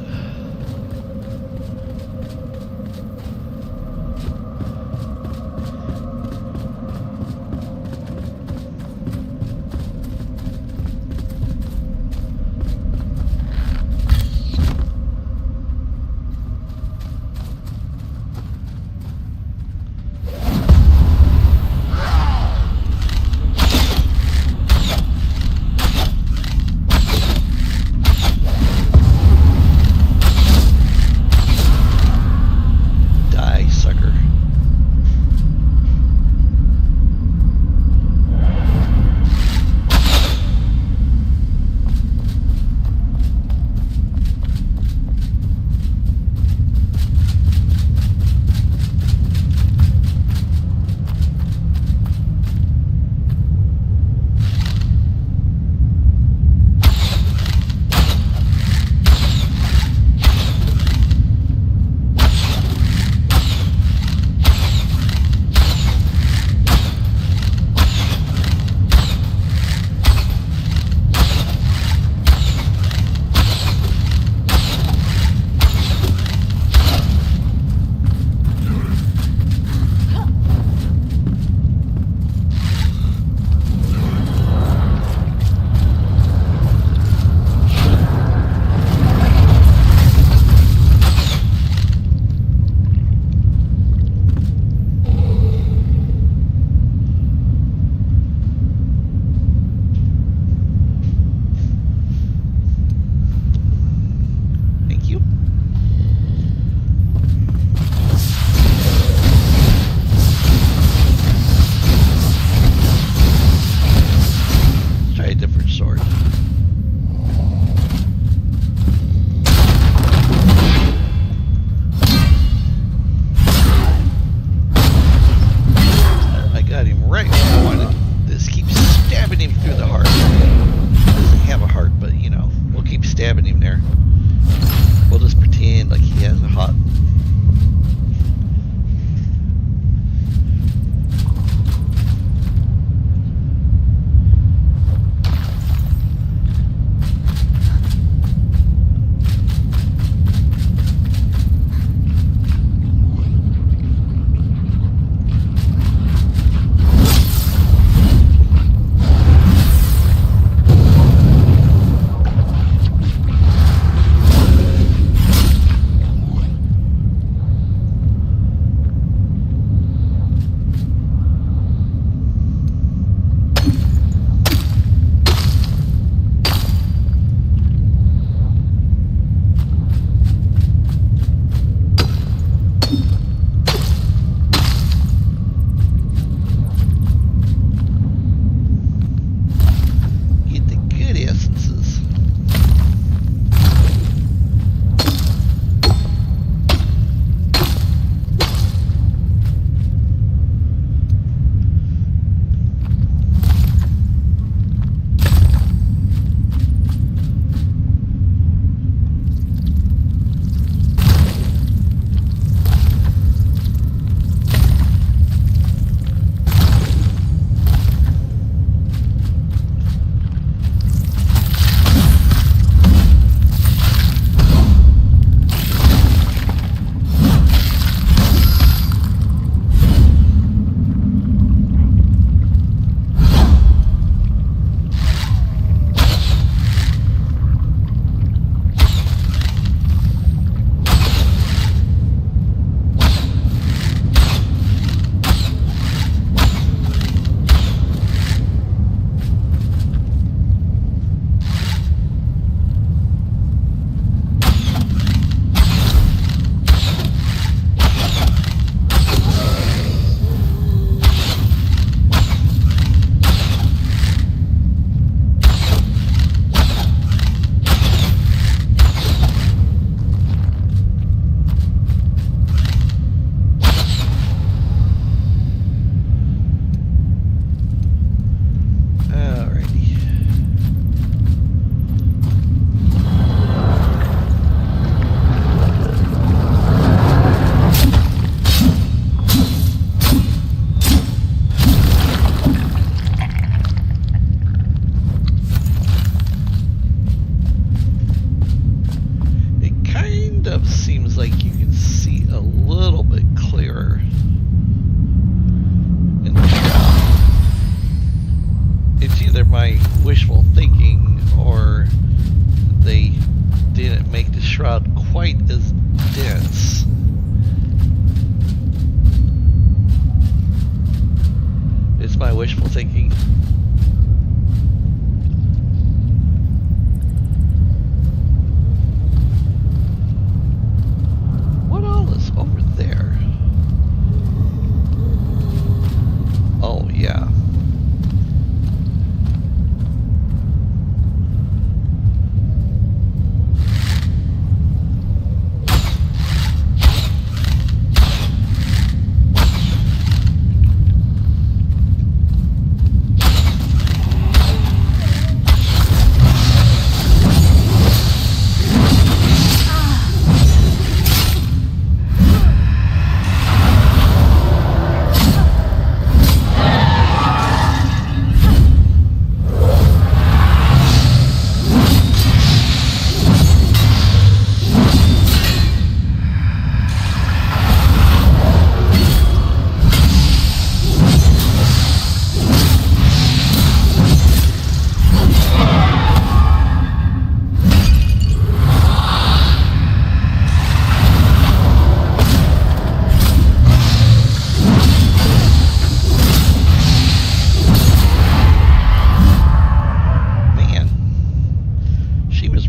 shroud quite as dense. It's my wishful thinking. What all is over there? Oh, yeah.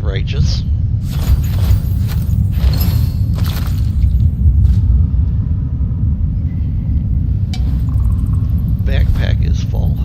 Righteous. Backpack is full.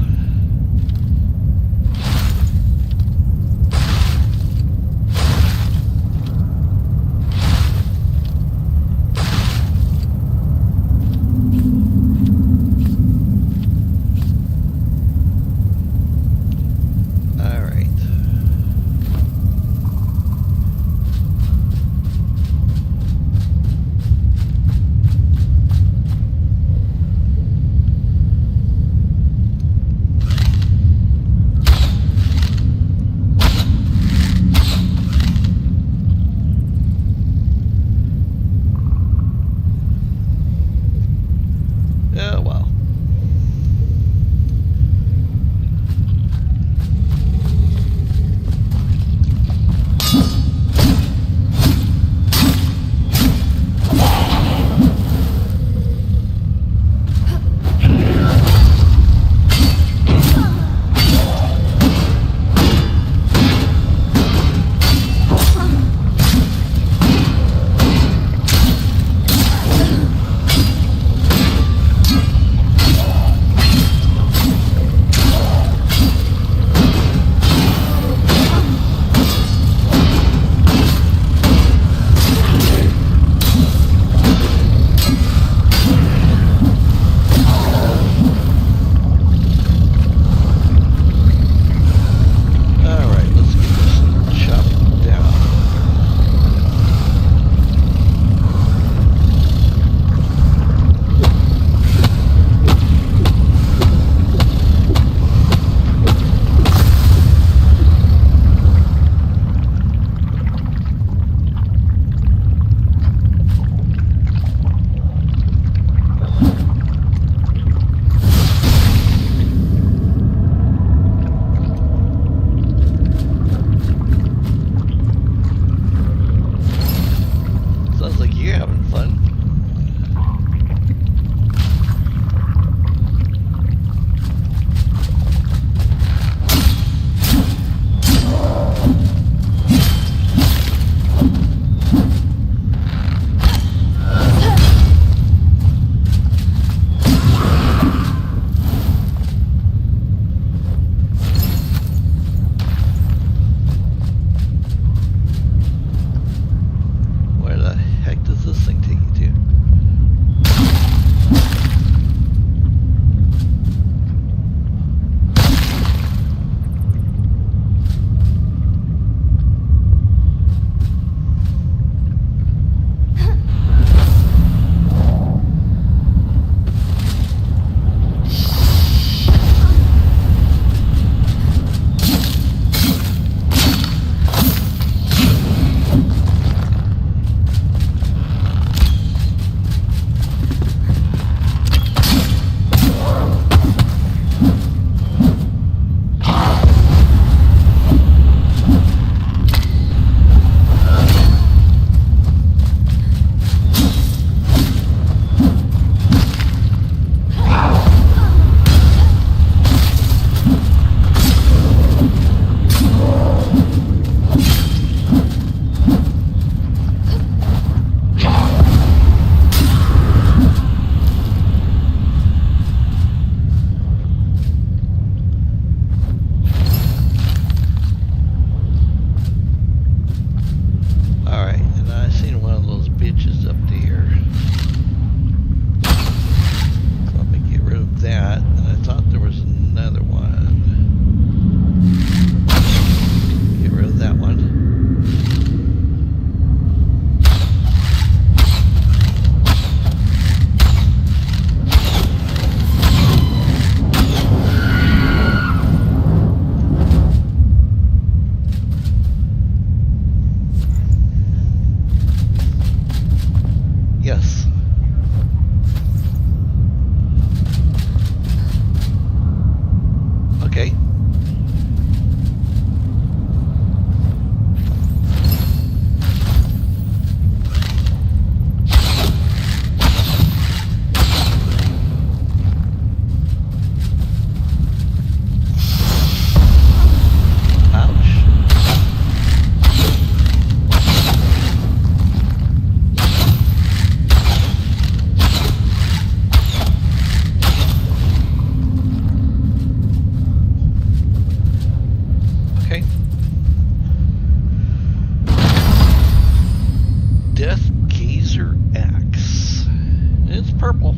purple.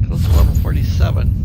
Goes to level 47.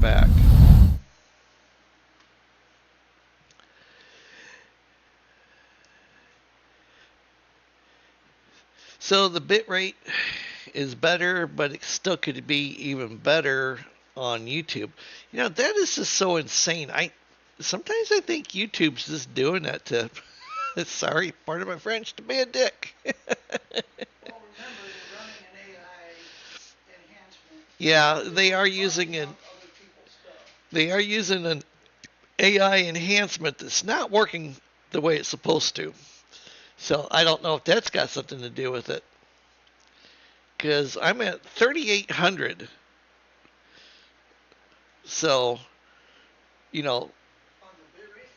back. So the bit rate is better, but it still could be even better on YouTube. You know, that is just so insane. Sometimes I think YouTube's just doing that to sorry, pardon my French, to be a dick. Well, remember, they're running an AI enhancement. Yeah, they are using other people's stuff. they are using an AI enhancement that's not working the way it's supposed to. So I don't know if that's got something to do with it. Because I'm at 3,800. So, you know, On the bit rate,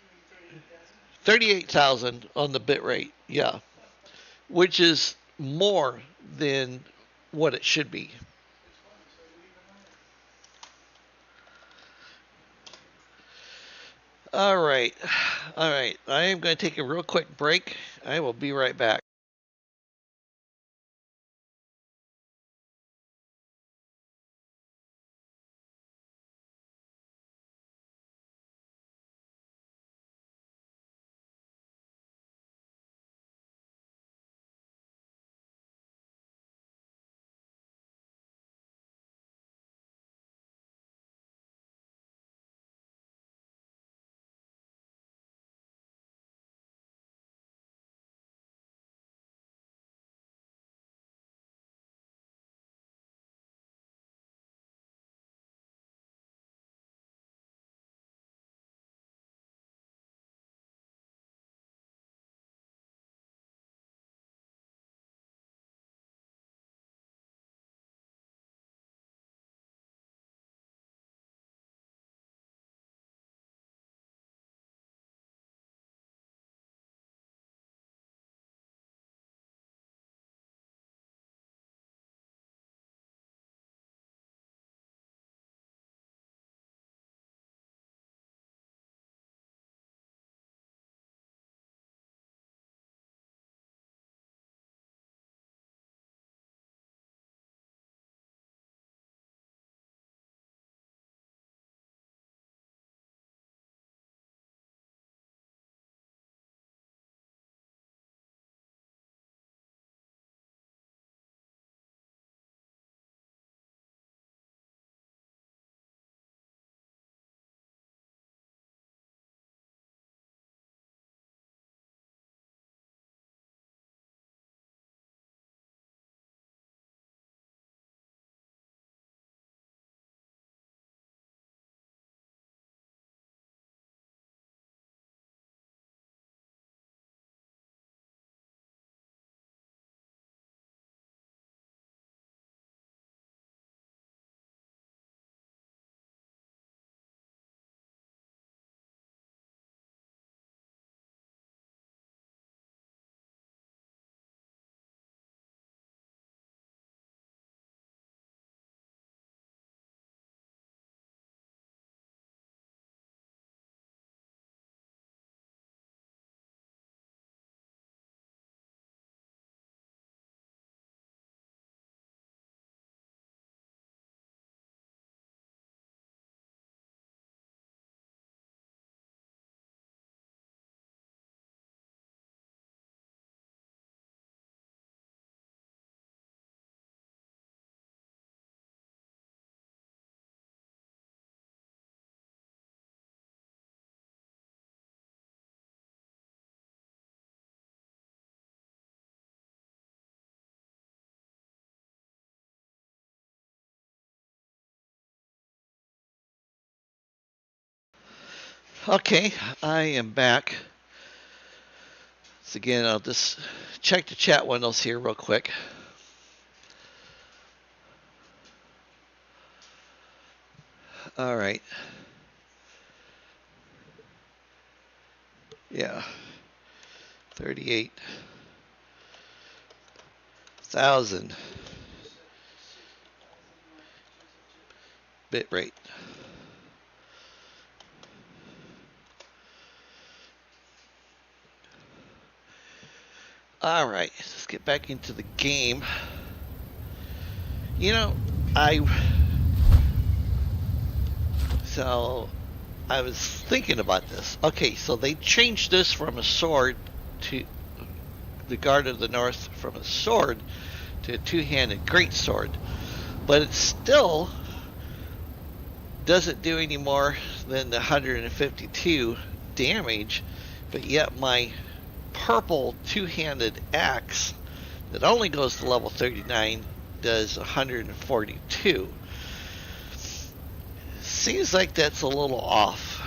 you mean 38,000 on the bit rate. Yeah. Which is more than what it should be. All right. All right. I am going to take a real quick break. I will be right back. Okay, I am back. So again, I'll just check the chat windows here real quick. All right. Yeah. 38,000 bit rate. All right, let's get back into the game. You know, So I was thinking about this. Okay, so they changed this from a sword to the Guard of the North, from a sword to a two-handed greatsword, but it still doesn't do any more than the 152 damage, but yet my purple two-handed axe that only goes to level 39 does 142. Seems like that's a little off.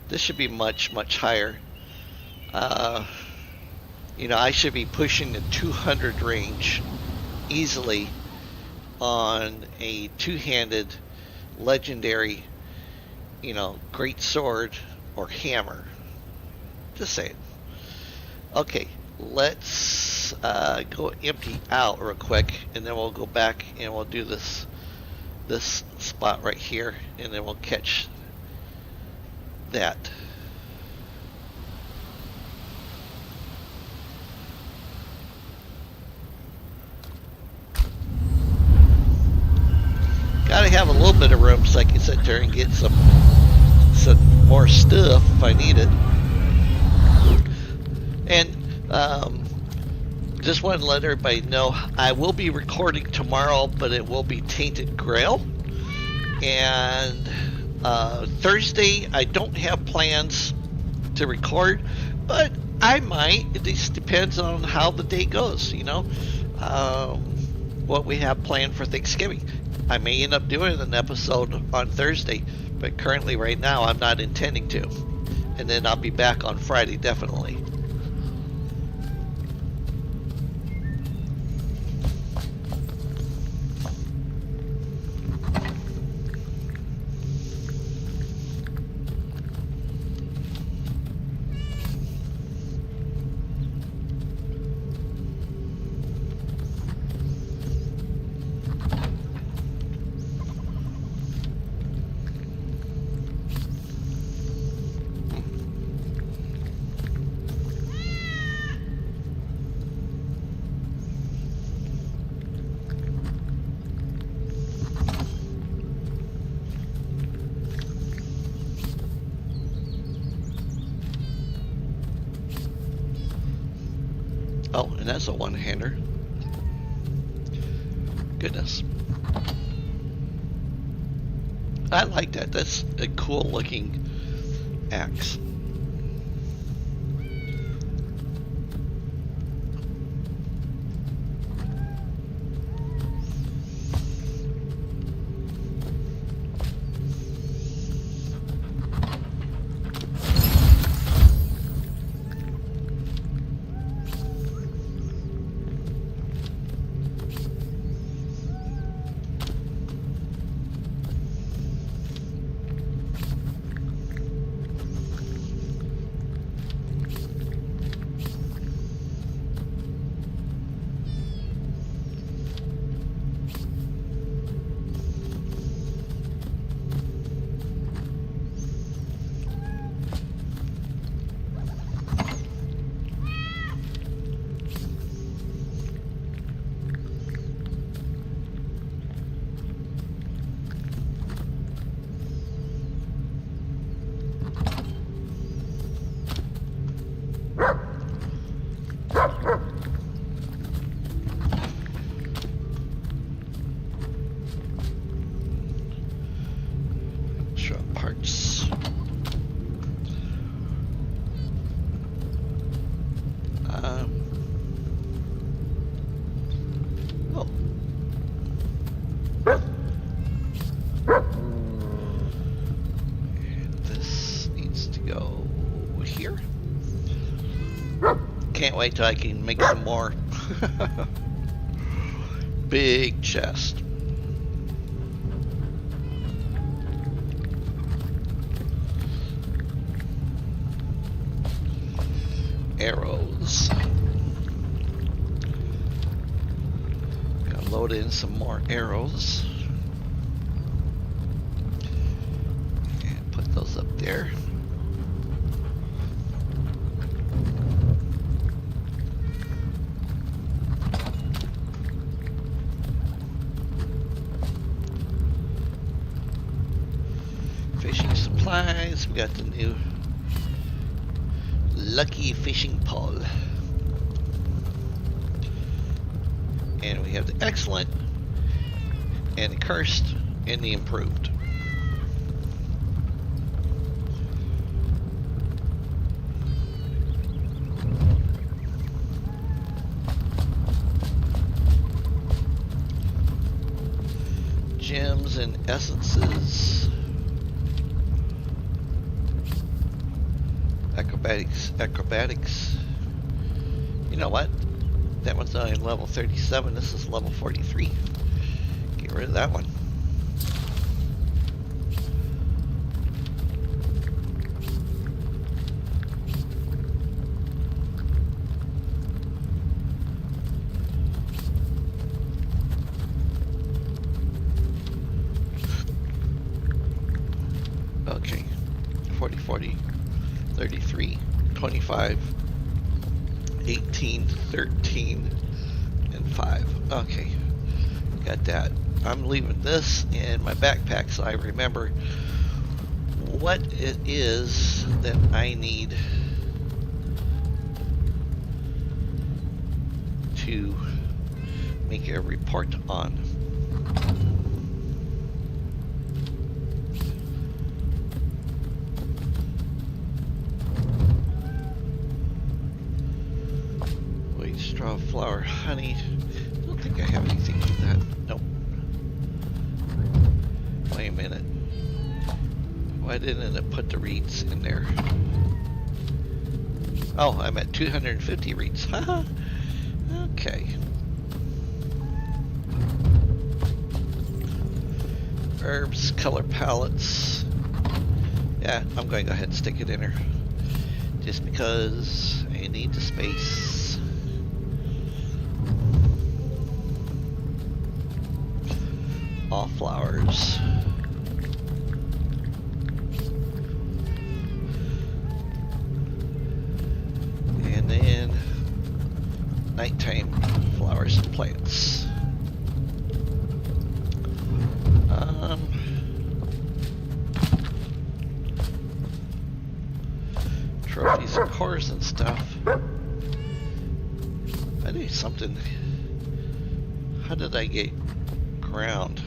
This should be much, much higher. You know, I should be pushing the 200 range easily on a two-handed legendary, you know, great sword or hammer. Just saying. Okay, let's go empty out real quick, and then we'll go back and we'll do this spot right here, and then we'll catch that. Gotta have a little bit of room so I can sit there and get some more stuff if I need it. And just want to let everybody know I will be recording tomorrow, but it will be Tainted Grail. And Thursday I don't have plans to record, but I might. It just depends on how the day goes, you know, what we have planned for Thanksgiving. I may end up doing an episode on Thursday, but currently right now I'm not intending to. And then I'll be back on Friday definitely. Oh, and that's a one-hander. Goodness. I like that. That's a cool looking axe. Shrub parts. Oh. And this needs to go here. Can't wait till I can make some more. Big chest. Arrows. Gonna load in some more arrows. And put those up there. Fishing supplies. We got the new Lucky fishing pole. And we have the excellent and the cursed and the improved. Gems and essences. Acrobatics. You know what? That one's only level 37. This is level 43. Get rid of that one. Okay. 40, 40, 33, 25, 18, 13, and 5. Okay, got that. I'm leaving this in my backpack so I remember what it is that I need to make a report on. Straw, flour, honey. I don't think I have anything for that. Nope. Wait a minute. Why didn't it put the reeds in there? Oh, I'm at 250 reeds. Haha. Okay. Herbs, color palettes. Yeah, I'm going to go ahead and stick it in there. Just because I need the space. All flowers. And then nighttime flowers and plants. Trophies and cores and stuff. I need something. How did I get ground?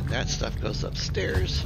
That stuff goes upstairs.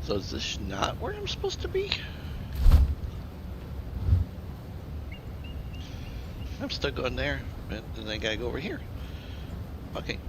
So is this not where I'm supposed to be? I'm still going there, but then I gotta go over here. Okay.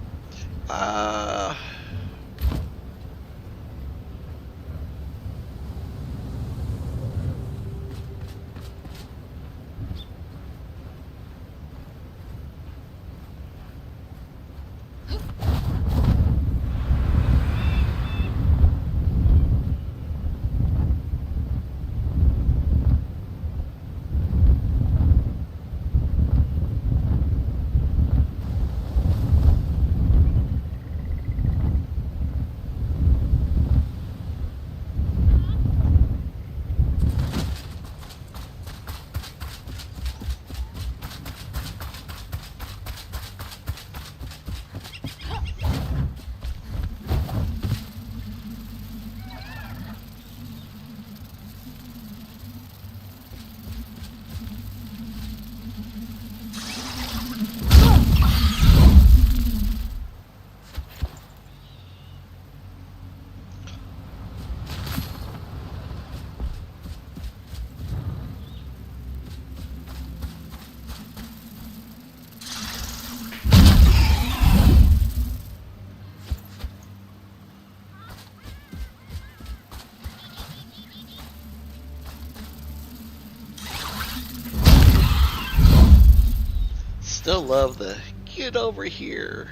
Still love the get over here.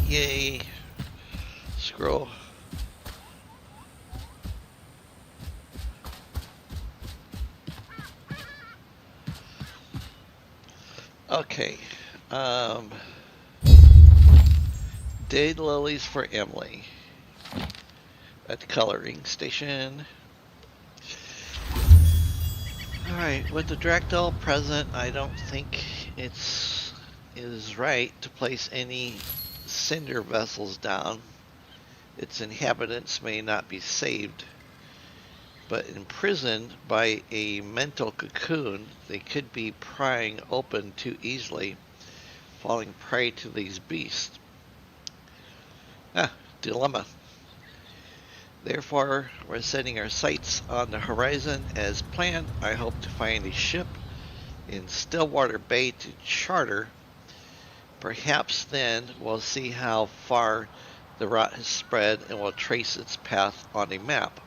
Yay. Scroll. Okay. Day lilies for Emily at the coloring station. Alright, with the Dractyl present, I don't think it is right to place any cinder vessels down. Its inhabitants may not be saved, but imprisoned by a mental cocoon, they could be prying open too easily, falling prey to these beasts. Dilemma. Therefore, we're setting our sights on the horizon as planned. I hope to find a ship in Stillwater Bay to charter. Perhaps then we'll see how far the rot has spread and we'll trace its path on a map.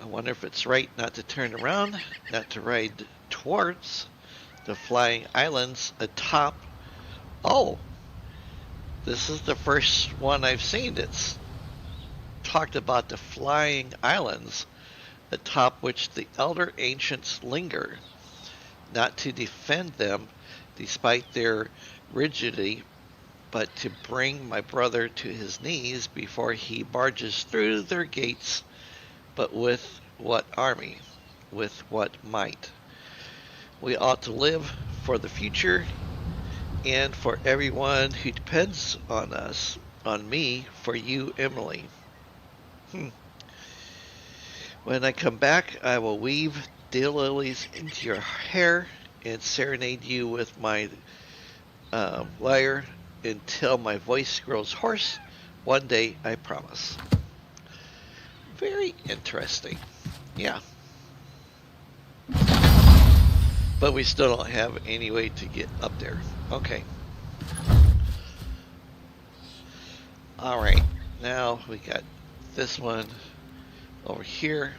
I wonder if it's right not to turn around, not to ride towards the flying islands atop. Oh, this is the first one I've seen that's talked about the flying islands atop which the elder ancients linger, not to defend them despite their rigidity, but to bring my brother to his knees before he barges through their gates. But with what army? With what might? We ought to live for the future and for everyone who depends on us, on me, for you, Emily. When I come back, I will weave daylilies into your hair and serenade you with my lyre until my voice grows hoarse. One day, I promise. Very interesting. Yeah. But we still don't have any way to get up there. Okay. Alright. Now we got this one over here.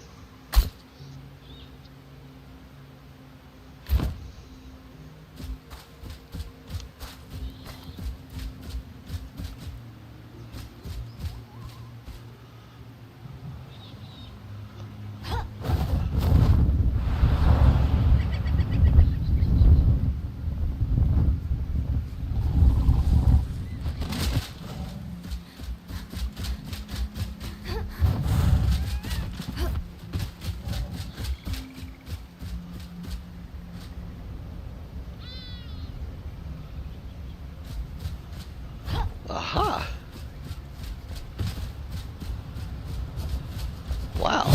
Wow.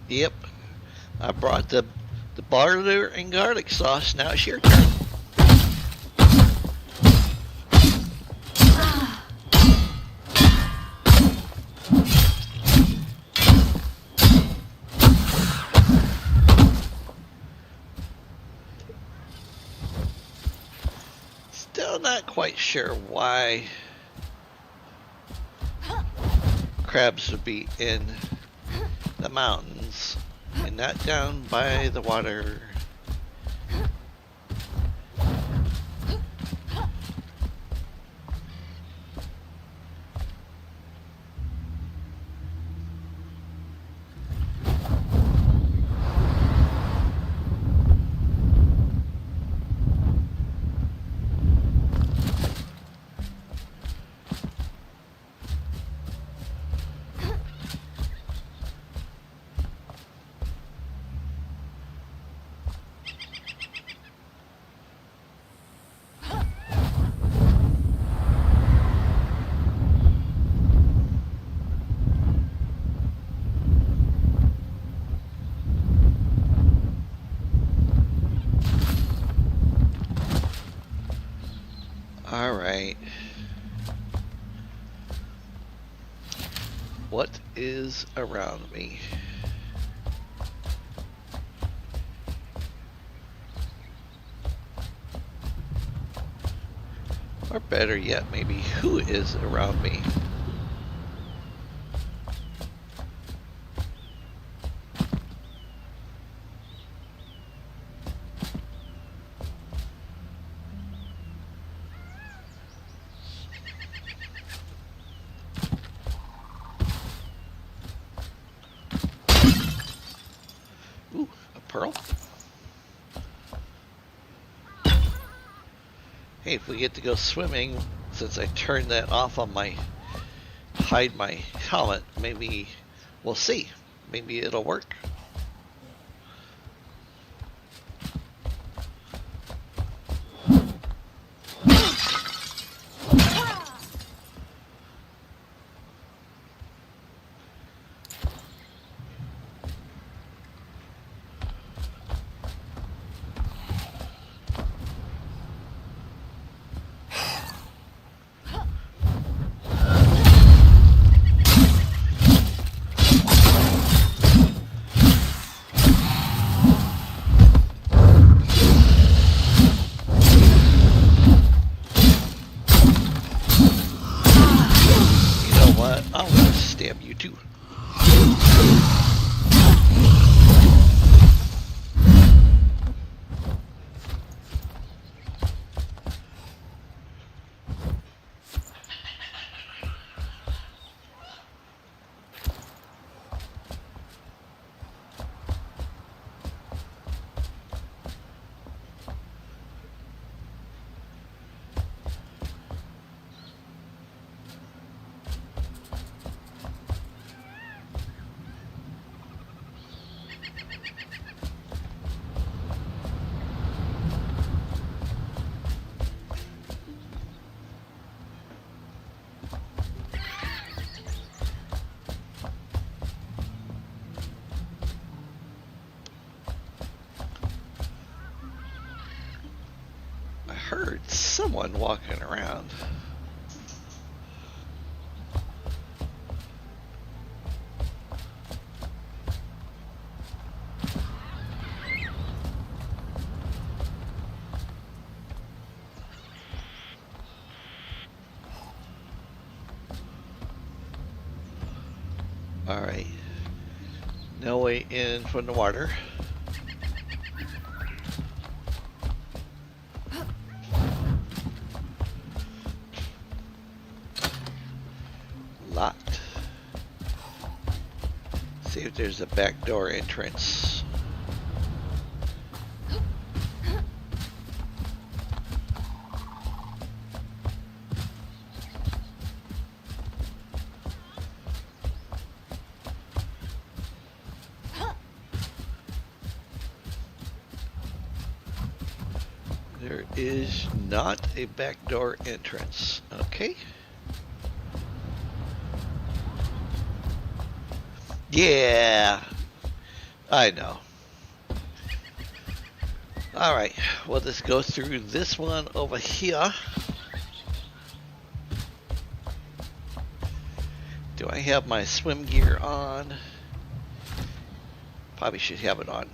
Yep. I brought the butter and garlic sauce. Now it's your turn. Still not quite sure why crabs would be in the mountains and not down by the water. All right. What is around me? Or better yet, maybe who is around me? Ooh, a pearl. Hey, if we get to go swimming, since I turned that off on my hide my helmet, maybe we'll see. Maybe it'll work. I'm gonna stab you too. Heard someone walking around. All right, no way in from the water. Locked. See if there's a back door entrance. There is not a backdoor entrance. Okay. Yeah, I know. Alright, we'll just go through this one over here. Do I have my swim gear on? Probably should have it on.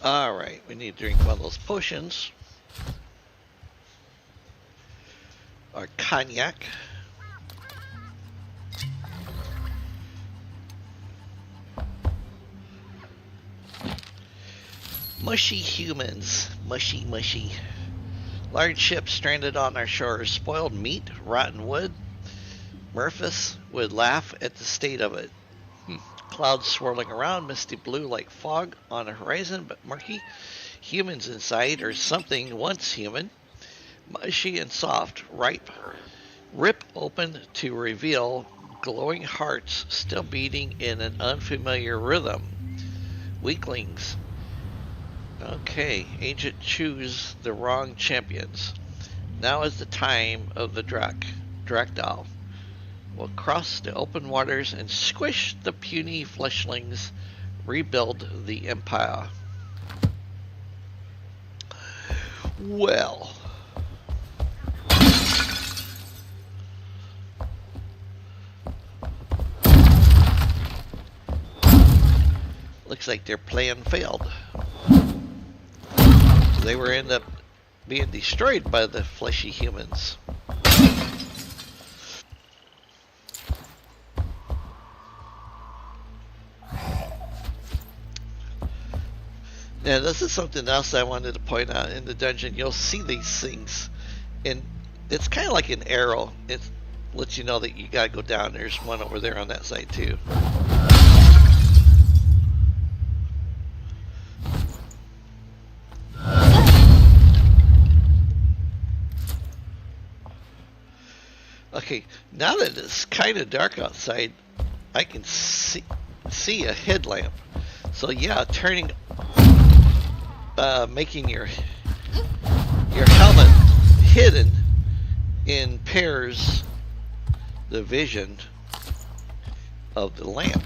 Alright, we need to drink one of those potions. Or cognac. Mushy humans. Mushy, mushy. Large ships stranded on our shores. Spoiled meat, rotten wood. Murphys would laugh at the state of it. Clouds swirling around, misty blue like fog on the horizon, but murky. Humans inside, or something once human. Mushy and soft, ripe. Rip open to reveal glowing hearts still beating in an unfamiliar rhythm. Weaklings. Okay, Ancient choose the wrong champions. Now is the time of the Drakdal. Will cross the open waters and squish the puny fleshlings, rebuild the empire. Well, looks like their plan failed. So they were end up being destroyed by the fleshy humans. Now, this is something else I wanted to point out. In the dungeon, you'll see these things, and it's kind of like an arrow. It lets you know that you gotta go down. There's one over there on that side too. Okay, now that it's kind of dark outside, I can see a headlamp. So yeah, turning, making your helmet hidden impairs the vision of the lamp.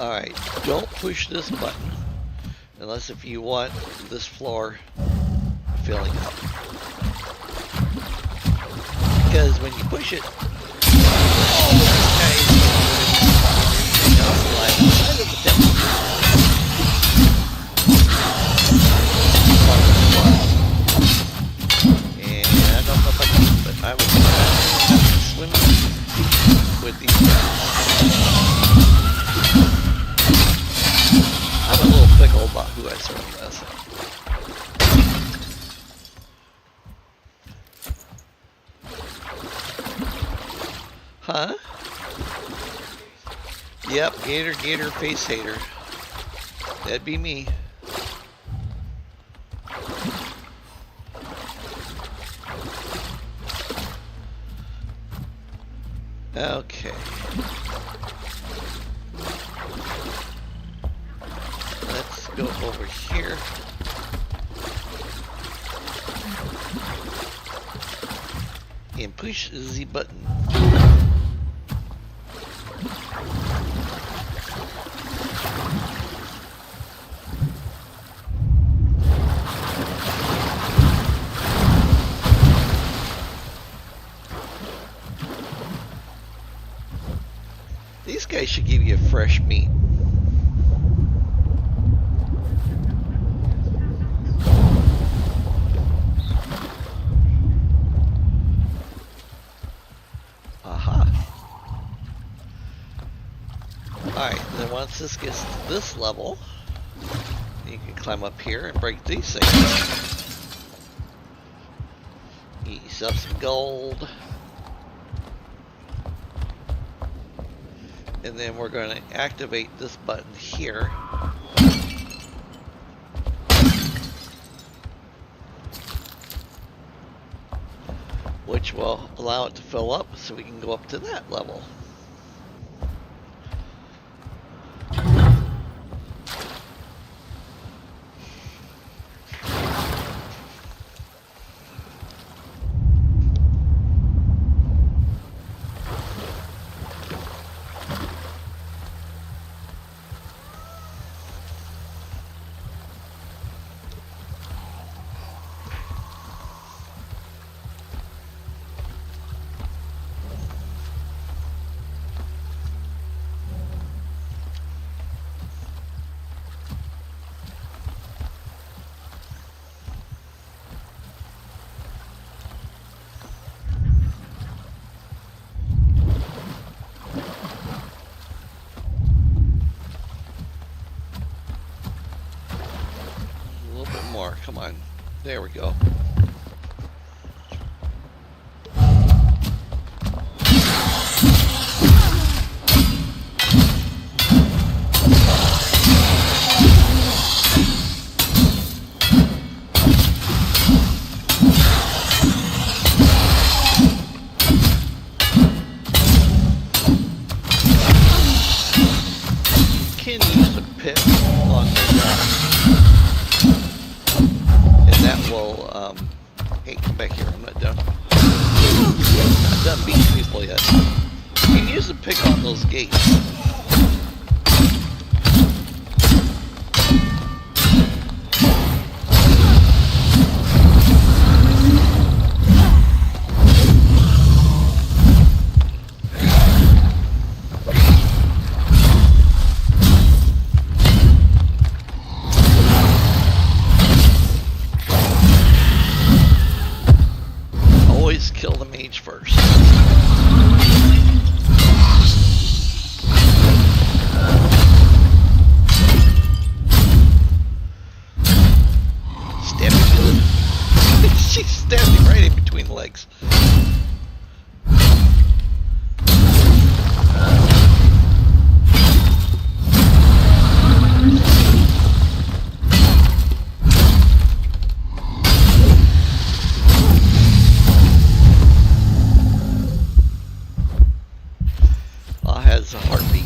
Alright, don't push this button unless if you want this floor filling up. Because when you push it, all those guys slide inside of the temple. And I don't know if I can, but I was swimming with these guys. I'm a little fickle about who I swim with. Huh? Yep, Gator face hater. That'd be me. Okay. Let's go over here. And push the button. These guys should give you fresh meat. Aha. Alright, then once this gets to this level, you can climb up here and break these things. Get yourself some gold. And then we're going to activate this button here. Which will allow it to fill up so we can go up to that level. More. Come on. There we go. Can use a pit on the ground. Hey, come back here. I'm not done. I'm not done beating people yet. You can use the pick on those gates. Kill the mage first. Stab me good. She stabbed me right in between the legs. Has a heartbeat.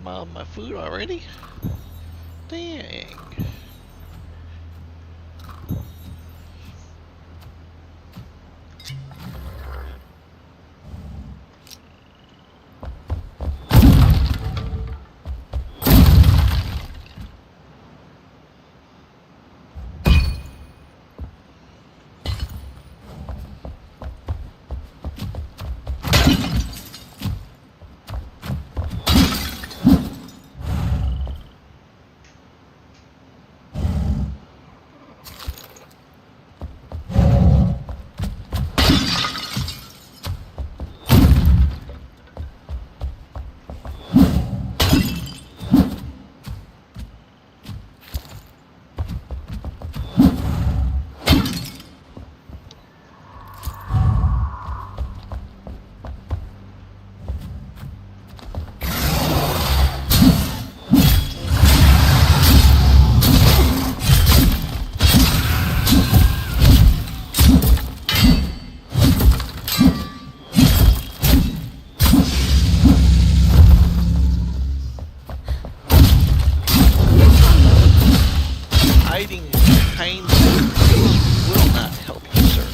I'm out of my food already? Dang. Hiding behind the will not help you, sir.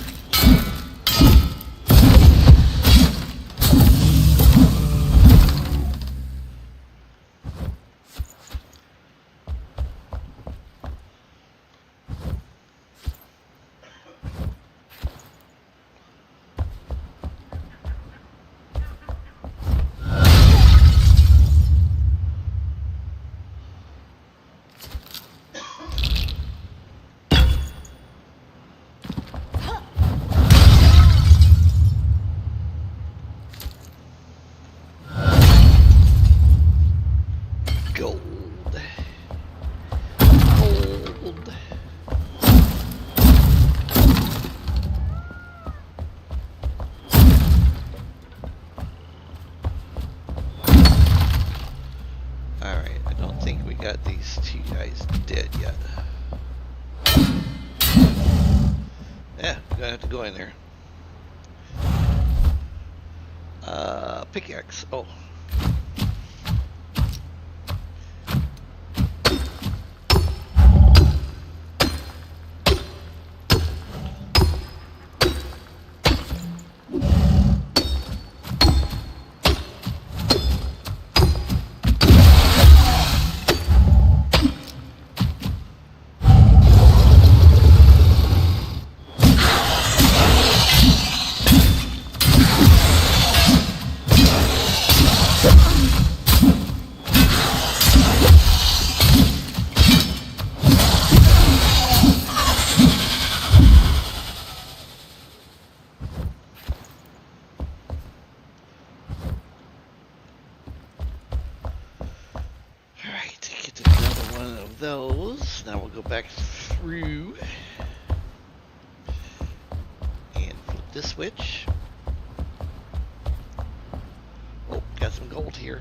Gold. Gold. Alright, I don't think we got these two guys dead yet. Yeah, we're gonna have to go in there. Pickaxe. Oh. Those. Now we'll go back through and flip this switch. Oh, got some gold here.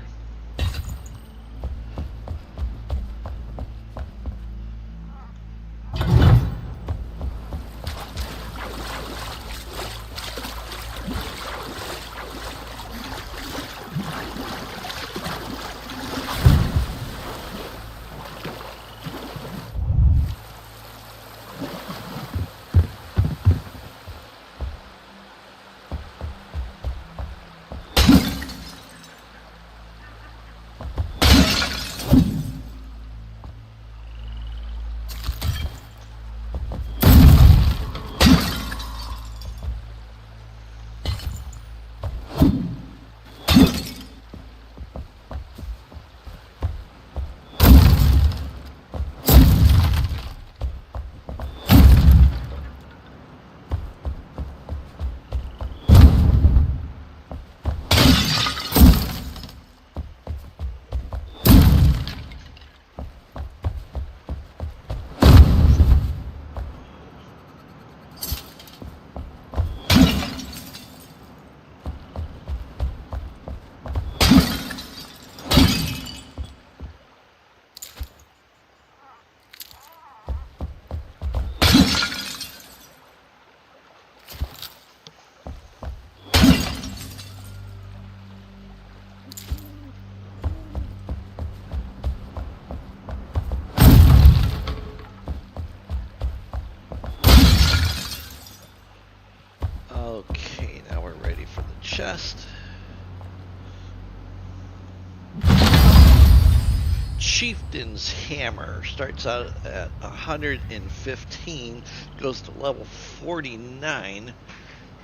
Chieftain's Hammer starts out at 115, goes to level 49.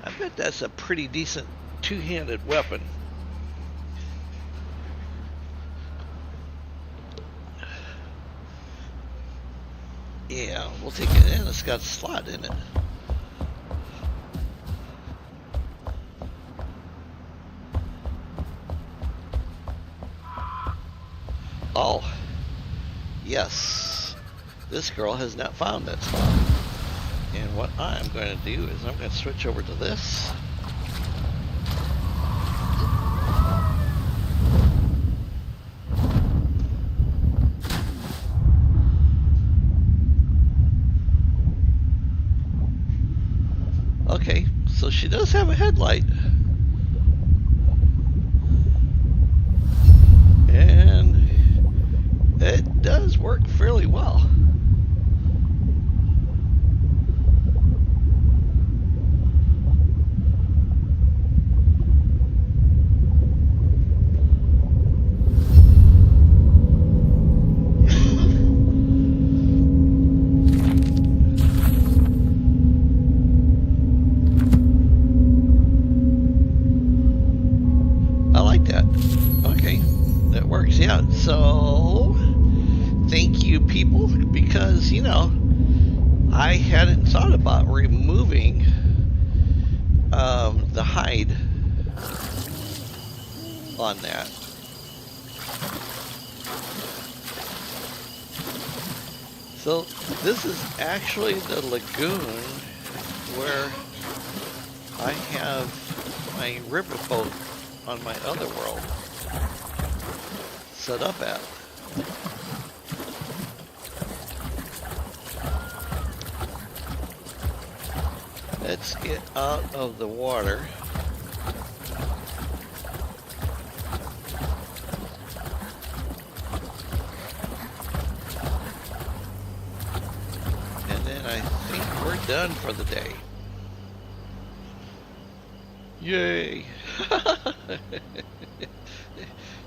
I bet that's a pretty decent two-handed weapon. Yeah, we'll take it in. It's got a slot in it. Oh, yes. This girl has not found that slot. And what I'm going to do is I'm going to switch over to this. Okay, so she does have a headlight. And it does work fairly well. I like that. Okay, that works. Yeah, so thank you, people, because, you know, I hadn't thought about removing the hide on that. So this is actually the lagoon where I have my riverboat on my other world set up at. Let's get out of the water. And then I think we're done for the day. Yay!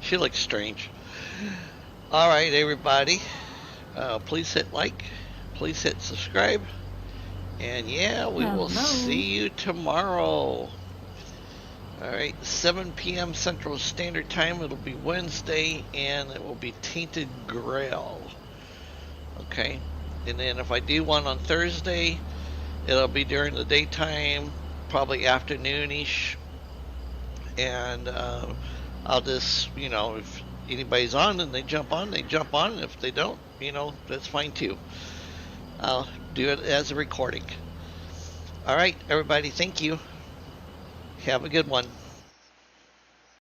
She looks strange. Alright, everybody. Please hit like. Please hit subscribe. And yeah, we will see you tomorrow. Alright, 7 p.m. Central Standard Time. It'll be Wednesday, and it will be Tainted Grail. Okay? And then if I do one on Thursday, it'll be during the daytime, probably afternoonish. And I'll just, you know, if anybody's on and they jump on, they jump on. And if they don't, you know, that's fine too. I'll do it as a recording. All right, everybody, thank you. Have a good one.